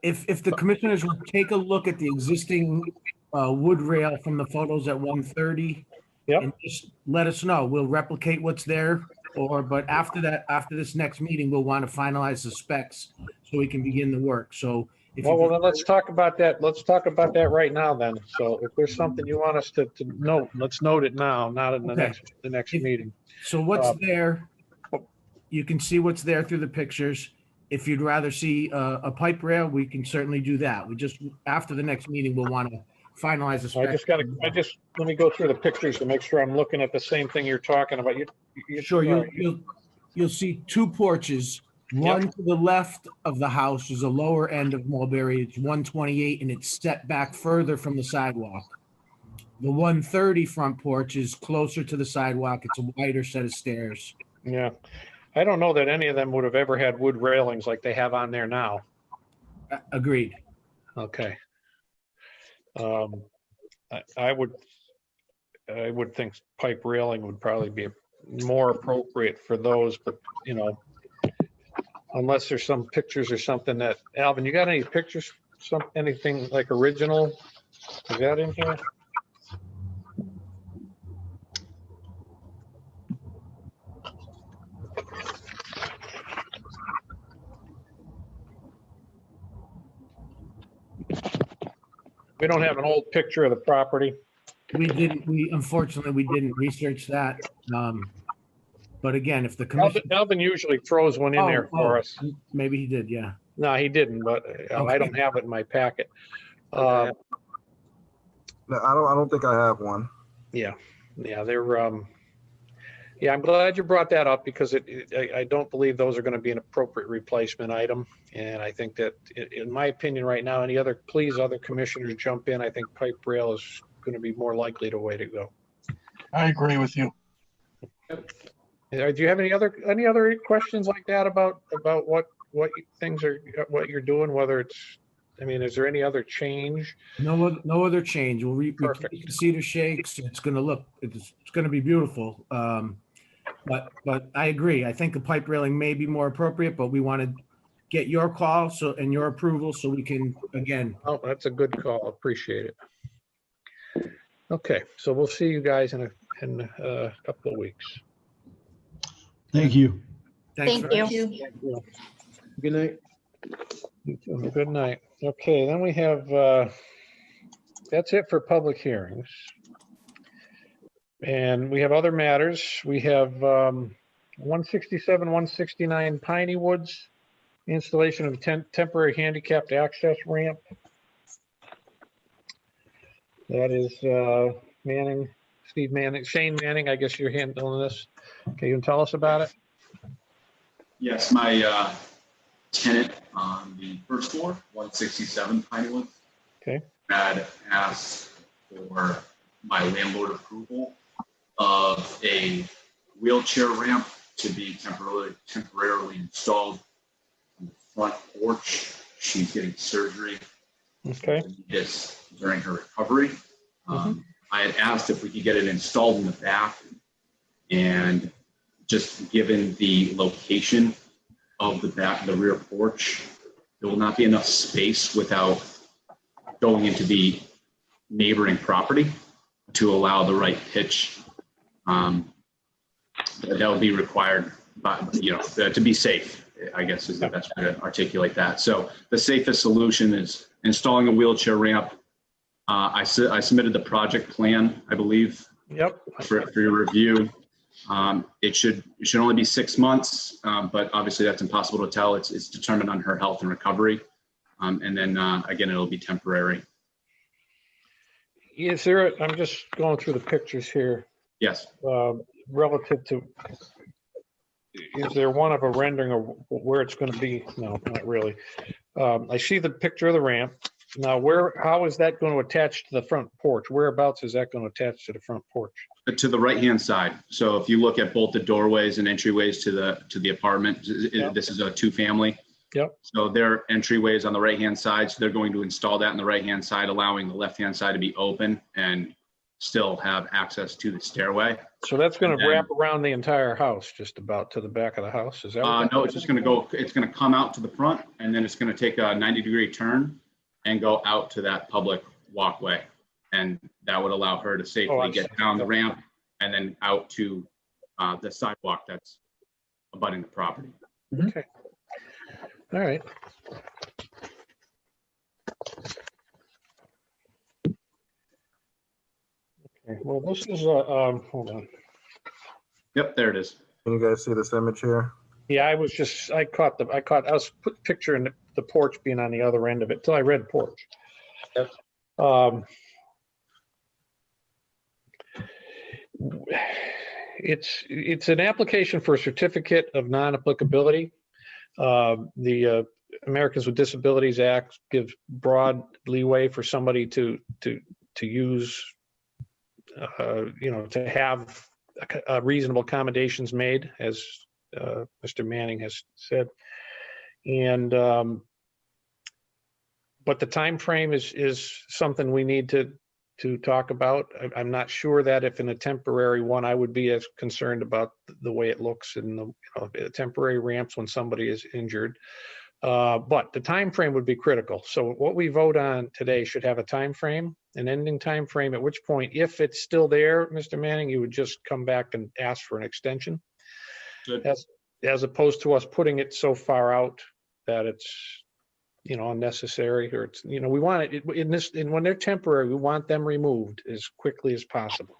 If the commissioners would take a look at the existing wood rail from the photos at 130. Yep. And just let us know. We'll replicate what's there, but after that, after this next meeting, we'll want to finalize the specs so we can begin the work. So if you Well, then let's talk about that. Let's talk about that right now then. So if there's something you want us to note, let's note it now, not in the Okay. next meeting. So what's there, you can see what's there through the pictures. If you'd rather see a pipe rail, we can certainly do that. We just, after the next meeting, we'll want to finalize the specs. Let me go through the pictures to make sure I'm looking at the same thing you're talking about. Sure, you'll see two porches. One to the left of the house is a lower end of Mulberry. It's 128 and it's set back further from the sidewalk. The 130 front porch is closer to the sidewalk. It's a wider set of stairs. Yeah. I don't know that any of them would have ever had wood railings like they have on there now. Agreed. Okay. I would think pipe railing would probably be more appropriate for those, but you know, unless there's some pictures or something that, Alvin, you got any pictures, anything like original? Is that in here? We don't have an old picture of the property. Unfortunately, we didn't research that. But again, if the commission. Alvin usually throws one in there for us. Maybe he did, yeah. No, he didn't, but I don't have it in my packet. No, I don't think I have one. Yeah, they're yeah, I'm glad you brought that up because I don't believe those are going to be an appropriate replacement item. And I think that, in my opinion right now, please other commissioners jump in. I think pipe rail is going to be more likely the way to go. I agree with you. Do you have any other questions like that about what things are, what you're doing, whether it's, I mean, is there any other change? No other change. We keep the cedar shakes. It's going to be beautiful. But I agree. I think the pipe railing may be more appropriate, but we want to get your call and your approval so we can, again. Oh, that's a good call. Appreciate it. Okay, so we'll see you guys in a couple of weeks. Thank you. Thank you. Good night. Good night. Okay, then we have, that's it for public hearings. And we have other matters. We have 167, 169 Piney Woods, installation of a temporary handicapped access ramp. That is Shane Manning, I guess you're handling this. Can you tell us about it? Yes, my tenant on the first floor, 167 Piney Woods, had asked for my landlord approval of a wheelchair ramp to be temporarily installed on the front porch. She's getting surgery. This during her recovery. I had asked if we could get it installed in the back, and just given the location of the back of the rear porch, there will not be enough space without going into the neighboring property to allow the right pitch. That will be required, to be safe, I guess is the best way to articulate that. So the safest solution is installing a wheelchair ramp. I submitted the project plan, I believe. Yep. For your review. It should only be 6 months, but obviously that's impossible to tell. It's determined on her health and recovery. And then again, it'll be temporary. Is there, I'm just going through the pictures here. Yes. Relative to, is there one of a rendering of where it's going to be? No, not really. I see the picture of the ramp. Now, how is that going to attach to the front porch? Whereabouts is that going to attach to the front porch? To the right-hand side. So if you look at both the doorways and entryways to the apartment, this is a two-family. Yep. So their entryways on the right-hand side, so they're going to install that on the right-hand side, allowing the left-hand side to be open and still have access to the stairway. So that's going to wrap around the entire house, just about to the back of the house. Is that? No, it's just going to go. It's going to come out to the front, and then it's going to take a 90-degree turn and go out to that public walkway, and that would allow her to safely get down the ramp and then out to the sidewalk that's abutting the property. Okay. All right. Okay. Well, this is a hold on. Yep, there it is. Can you guys see this image here? Yeah, I was picturing the porch being on the other end of it till I read porch. Yep. It's an application for a certificate of non-applicability. The Americans with Disabilities Act gives broad leeway for somebody to use, to have reasonable accommodations made, as Mr. Manning has said. And but the time frame is something we need to talk about. I'm not sure that if in a temporary one, I would be as concerned about the way it looks in the temporary ramps when somebody is injured. But the time frame would be critical. So what we vote on today should have a time frame, an ending time frame, at which point, if it's still there, Mr. Manning, you would just come back and ask for an extension. Good. As opposed to us putting it so far out that it's unnecessary, or it's, we want it and when they're temporary, we want them removed as quickly as possible.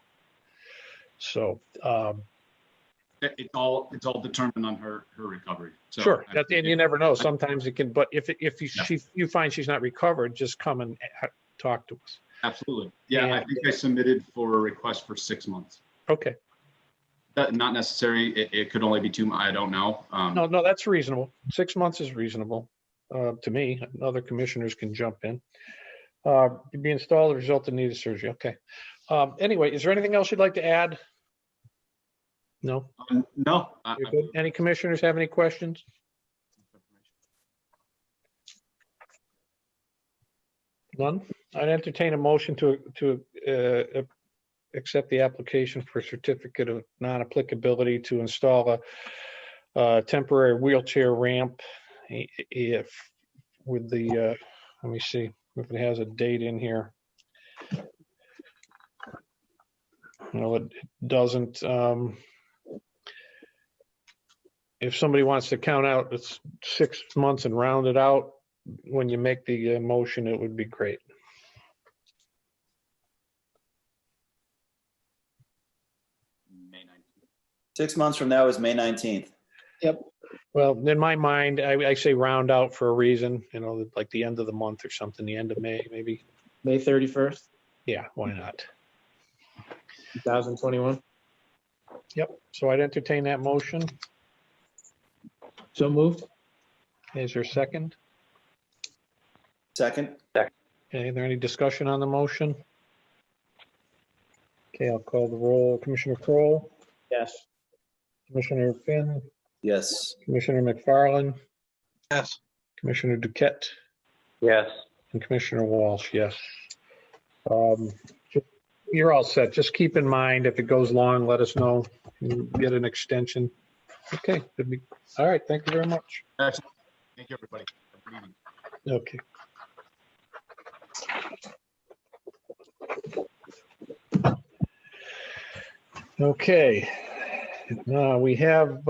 So, It's all determined on her recovery. So sure, and you never know. Sometimes it can, but if you find she's not recovered, just come and talk to us. Absolutely. Yeah, I think I submitted for a request for 6 months. Okay. Not necessary. It could only be 2 months. I don't know. No, that's reasonable. 6 months is reasonable to me. Other commissioners can jump in. Be installed, the result of needed surgery. Okay. Anyway, is there anything else you'd like to add? No. No. You're good. Any commissioners have any questions? None. I'd entertain a motion to accept the application for certificate of non-applicability to install a temporary wheelchair ramp. If with the let me see if it has a date in here. No, it doesn't. If somebody wants to count out, it's 6 months and round it out. When you make the motion, it would be great. May 19th. 6 months from now is May 19th. Yep. Well, in my mind, I say round out for a reason, like the end of the month or something, the end of May, maybe. May 31st, Yeah, why not? 2021. Yep. So I'd entertain that motion. So moved. Is there a second? Second. Okay, is there any discussion on the motion? Okay, I'll call the roll. Commissioner Kroll, Yes. Commissioner Finn, Yes. Commissioner McFarland, Yes. Commissioner Duquette, Yes. and Commissioner Walsh, yes. You're all set. Just keep in mind, if it goes long, let us know. You get an extension. Okay, all right. Thank you very much. Excellent. Thank you, everybody. Have a good evening. Okay. Okay. We have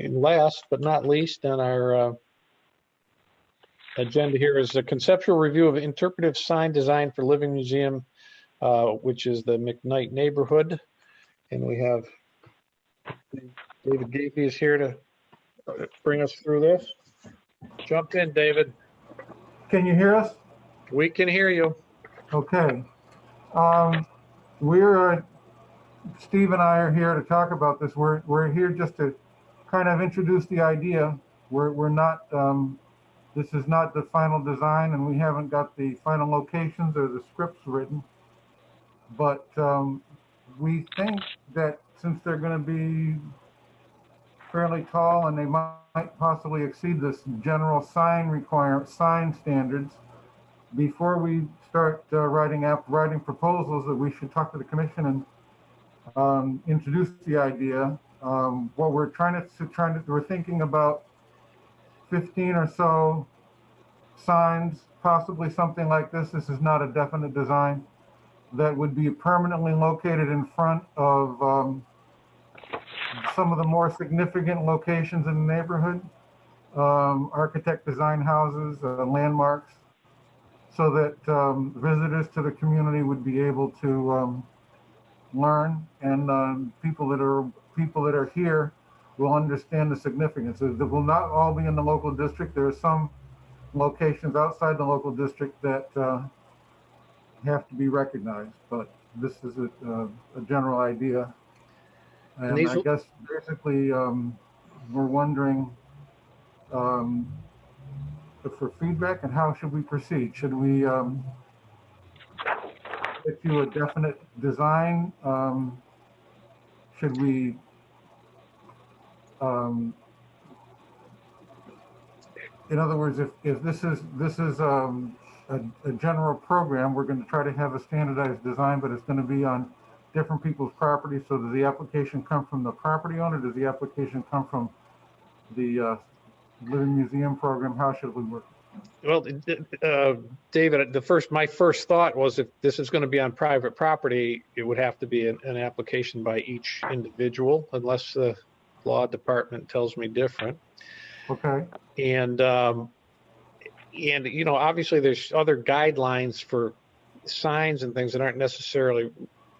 last but not least on our agenda here is a conceptual review of interpretive sign design for Living Museum, which is the McKnight neighborhood. And we have David Gapey is here to bring us through this. Jump in, David. Can you hear us? We can hear you. Okay. Steve and I are here to talk about this. We're here just to kind of introduce the idea. We're not, this is not the final design, and we haven't got the final locations or the scripts written. But we think that since they're going to be fairly tall and they might possibly exceed this general sign standards, before we start writing proposals, that we should talk to the commission and introduce the idea. What we're we're thinking about 15 or so signs, possibly something like this. This is not a definite design, that would be permanently located in front of some of the more significant locations in the neighborhood, architect design houses, landmarks, so that visitors to the community would be able to learn, and people that are here will understand the significance. It will not all be in the local district. There are some locations outside the local district that have to be recognized, but this is a general idea. And I guess basically we're wondering for feedback and how should we proceed? Should we get you a definite design? Should we in other words, if this is a general program, we're going to try to have a standardized design, but it's going to be on different people's property. So does the application come from the property owner? Does the application come from the Living Museum program? How should we work? Well, David, my first thought was, if this is going to be on private property, it would have to be an application by each individual, unless the law department tells me different. Okay. And And, you know, obviously there's other guidelines for signs and things that aren't necessarily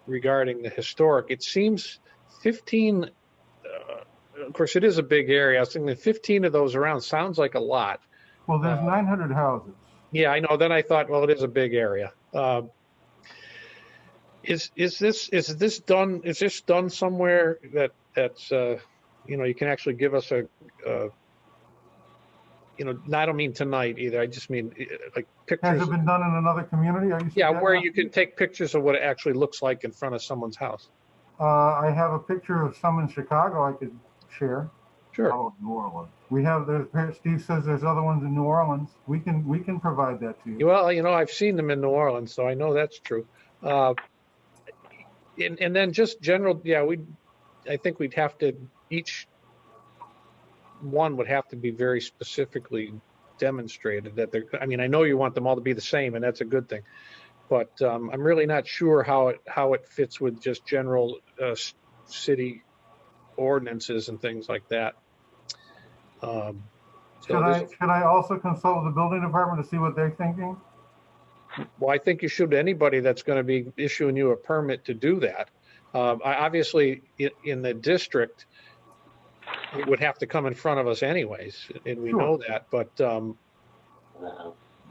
regarding the historic. It seems 15, of course, it is a big area. I was thinking 15 of those around sounds like a lot. Well, there's 900 houses. Yeah, I know. Then I thought, well, it is a big area. Is this done somewhere that's you know, you can actually give us a you know, I don't mean tonight either. I just mean like pictures. Has it been done in another community? Are you Yeah, where suggesting? you can take pictures of what it actually looks like in front of someone's house. I have a picture of some in Chicago I could share. Sure. Oh, New Orleans. We have, Steve says there's other ones in New Orleans. We can provide that to you. Well, you know, I've seen them in New Orleans, so I know that's true. And then just general, yeah, I think we'd have to, each one would have to be very specifically demonstrated that they're, I mean, I know you want them all to be the same, and that's a good thing, but I'm really not sure how it fits with just general city ordinances and things like that. Should I also consult with the building department to see what they're thinking? Well, I think you should. Anybody that's going to be issuing you a permit to do that. Obviously, in the district, it would have to come in front of us anyways, and we know that. But you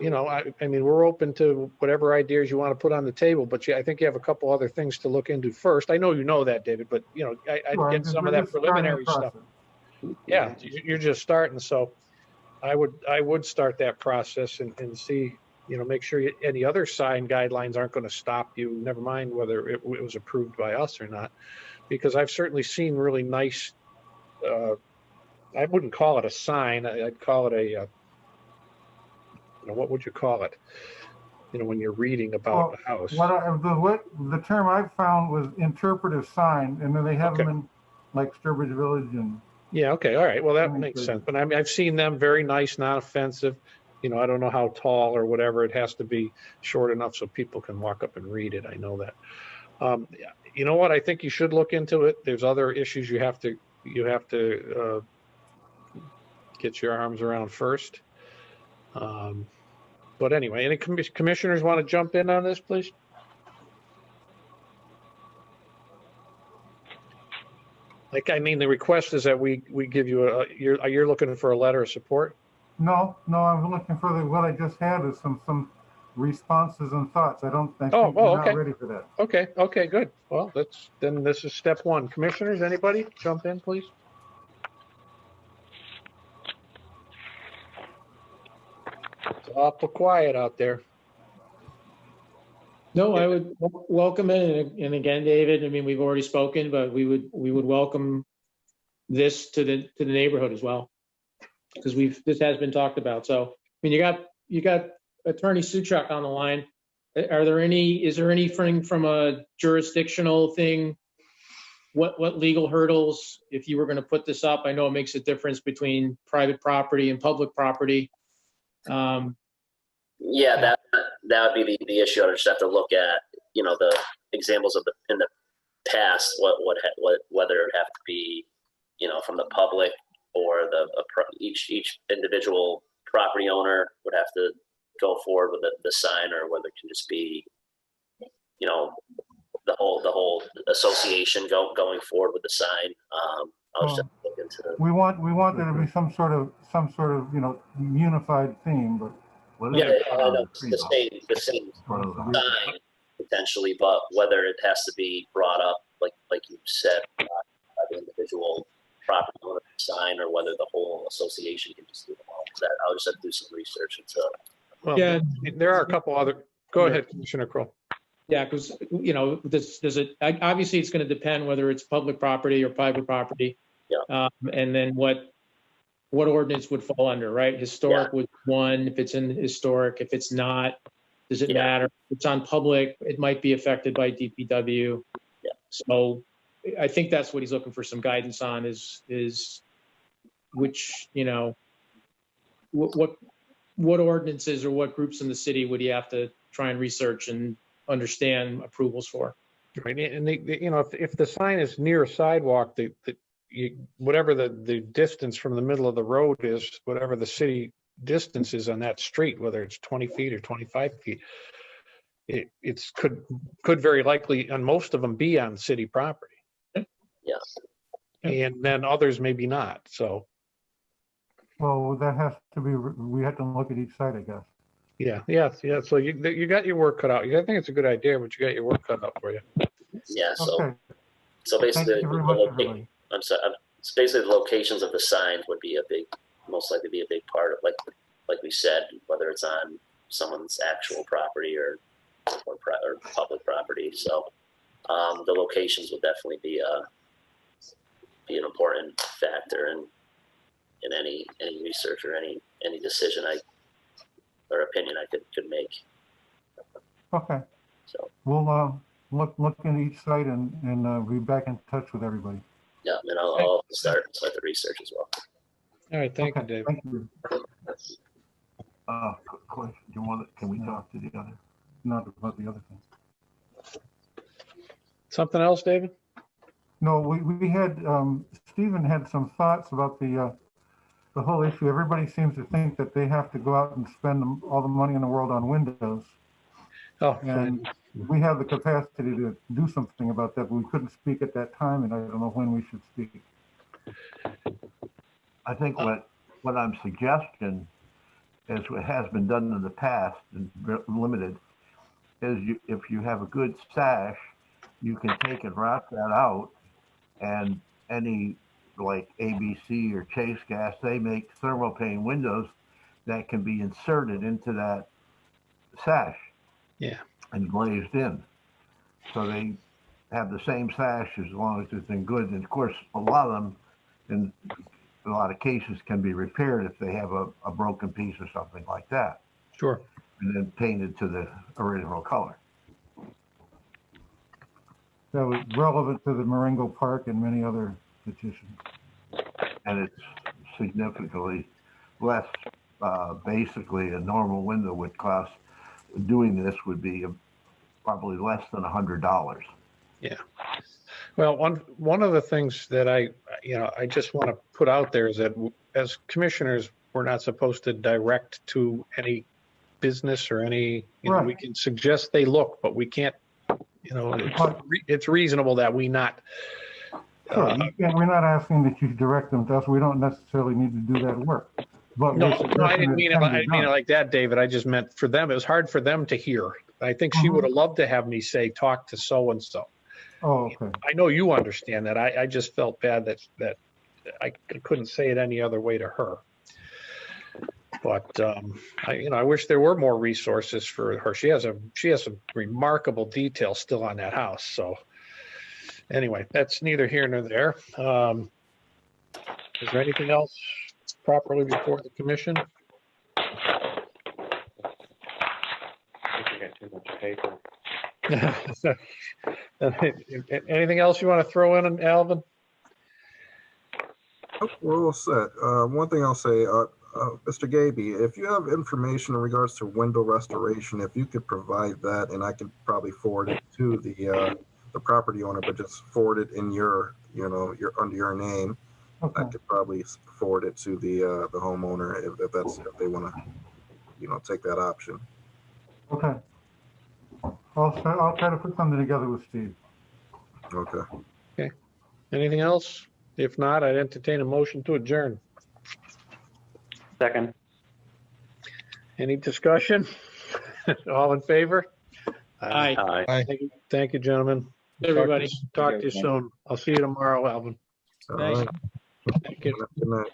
know, I mean, we're open to whatever ideas you want to put on the table. But I think you have a couple other things to look into first. I know you know that, David, but you know, I'd get some of that preliminary stuff. Yeah, you're just starting, so I would start that process and see, you know, make sure any other sign guidelines aren't going to stop you. Never mind whether it was approved by us or not, because I've certainly seen really nice. I wouldn't call it a sign. I'd call it a. You know, what would you call it? You know, when you're reading about the house. What the term I've found was interpretive sign, and then they have them in like Sturbridge Village and. Yeah. Okay. All right. Well, that makes sense. But I mean, I've seen them very nice, not offensive. You know, I don't know how tall or whatever. It has to be short enough so people can walk up and read it. I know that. You know what? I think you should look into it. There's other issues you have to get your arms around first. But anyway, any commissioners want to jump in on this, please? Like, I mean, the request is that we give you you're looking for a letter of support? No, I'm looking for what I just had is some responses and thoughts. I think we're not ready for that. Okay, good. Well, then this is step one. Commissioners, anybody jump in, please? It's awful quiet out there. No, I would welcome it. And again, David, I mean, we've already spoken, but we would welcome this to the neighborhood as well, because this has been talked about. So, I mean, you got Attorney Suchak on the line. Is there anything from a jurisdictional thing? What legal hurdles, if you were going to put this up? I know it makes a difference between private property and public property. Yeah, that would be the issue. I just have to look at, you know, the examples in the past, whether it have to be, you know, from the public or each individual property owner would have to go forward with the sign, or whether it can just be, you know, the whole association going forward with the sign. I'll just have to look into it. We want there to be some sort of you know, unified theme, but. Yeah, the same sign potentially, but whether it has to be brought up, like you said, by the individual property owner sign, or whether the whole association can just do them all. I'll just have to do some research into. Well, yeah, there are a couple other. Go ahead, Commissioner Kroll. Yeah, because you know, obviously it's going to depend whether it's public property or private property. Yeah. And then what ordinance would fall under, right? Historic would one, if it's in historic. If it's not, does it matter? If it's on public, it might be affected by DPW. Yeah. So I think that's what he's looking for some guidance on is which, you know, what ordinances or what groups in the city would he have to try and research and understand approvals for? Right, and you know, if the sign is near a sidewalk, whatever the distance from the middle of the road is, whatever the city distances on that street, whether it's 20 feet or 25 feet. It's could very likely, and most of them be on city property. Yes. And then others maybe not, so. Well, that has to be, we have to look at each side, I guess. Yeah. So you got your work cut out. I think it's a good idea, but you got your work cut out for you. Yeah, so, Okay. so Thank basically, you very much, everybody. I'm sorry, it's basically the locations of the signs would be most likely be a big part of, like we said, whether it's on someone's actual property or public property. So the locations would definitely be an important factor in any research or any decision or opinion I could make. Okay. So We'll look in each site and be back in touch with everybody. yeah, and I'll start the research as well. All right, thank you, Dave. Thank you. Question, can we talk to the other? Not about the other thing. Something else, David? No, we had, Stephen had some thoughts about the whole issue. Everybody seems to think that they have to go out and spend all the money in the world on windows. Oh, and we have the capacity to do something about that, but we couldn't speak at that time, and I don't know when we should speak. I think what I'm suggesting, as it has been done in the past and limited, is if you have a good sash, you can take and wrap that out, and any like ABC or Chase Gas, they make thermal pane windows that can be inserted into that sash. Yeah. And glazed in. So they have the same sash as long as it's in good. And of course, a lot of them, in a lot of cases, can be repaired if they have a broken piece or something like that. Sure. And then painted to the original color. That was relevant to the Marengo Park and many other petitions. And it's significantly less, basically a normal window would cost. Doing this would be probably less than $100. Yeah. Well, one of the things that I just want to put out there is that as commissioners, we're not supposed to direct to any business or any, right. We can suggest they look, but we can't, it's reasonable that we not. Sure, we're not asking that you direct them to us. We don't necessarily need to do that work. But No, I didn't mean it like that, David. I just meant for them. It was hard for them to hear. I think she would have loved to have me say, talk to so-and-so. Oh, okay. I know you understand that. I just felt bad that I couldn't say it any other way to her. But I wish there were more resources for her. She has some remarkable detail still on that house. So anyway, that's neither here nor there. Is there anything else properly before the commission? I think we got too much paper. Anything else you want to throw in, Alvin? We're all set. One thing I'll say, Mr. Gaby, if you have information in regards to window restoration, if you could provide that, and I could probably forward it to the property owner, but just forward it in your under your name. Okay. I could probably forward it to the homeowner if they want to, take that option. Okay. I'll try to put something together with Steve. Okay. Okay. Anything else? If not, I'd entertain a motion to adjourn. Second. Any discussion? All in favor? Aye. Aye. Thank you, gentlemen. Everybody. Talk to you soon. I'll see you tomorrow, Alvin. All Nice. right. Thank you. Good night.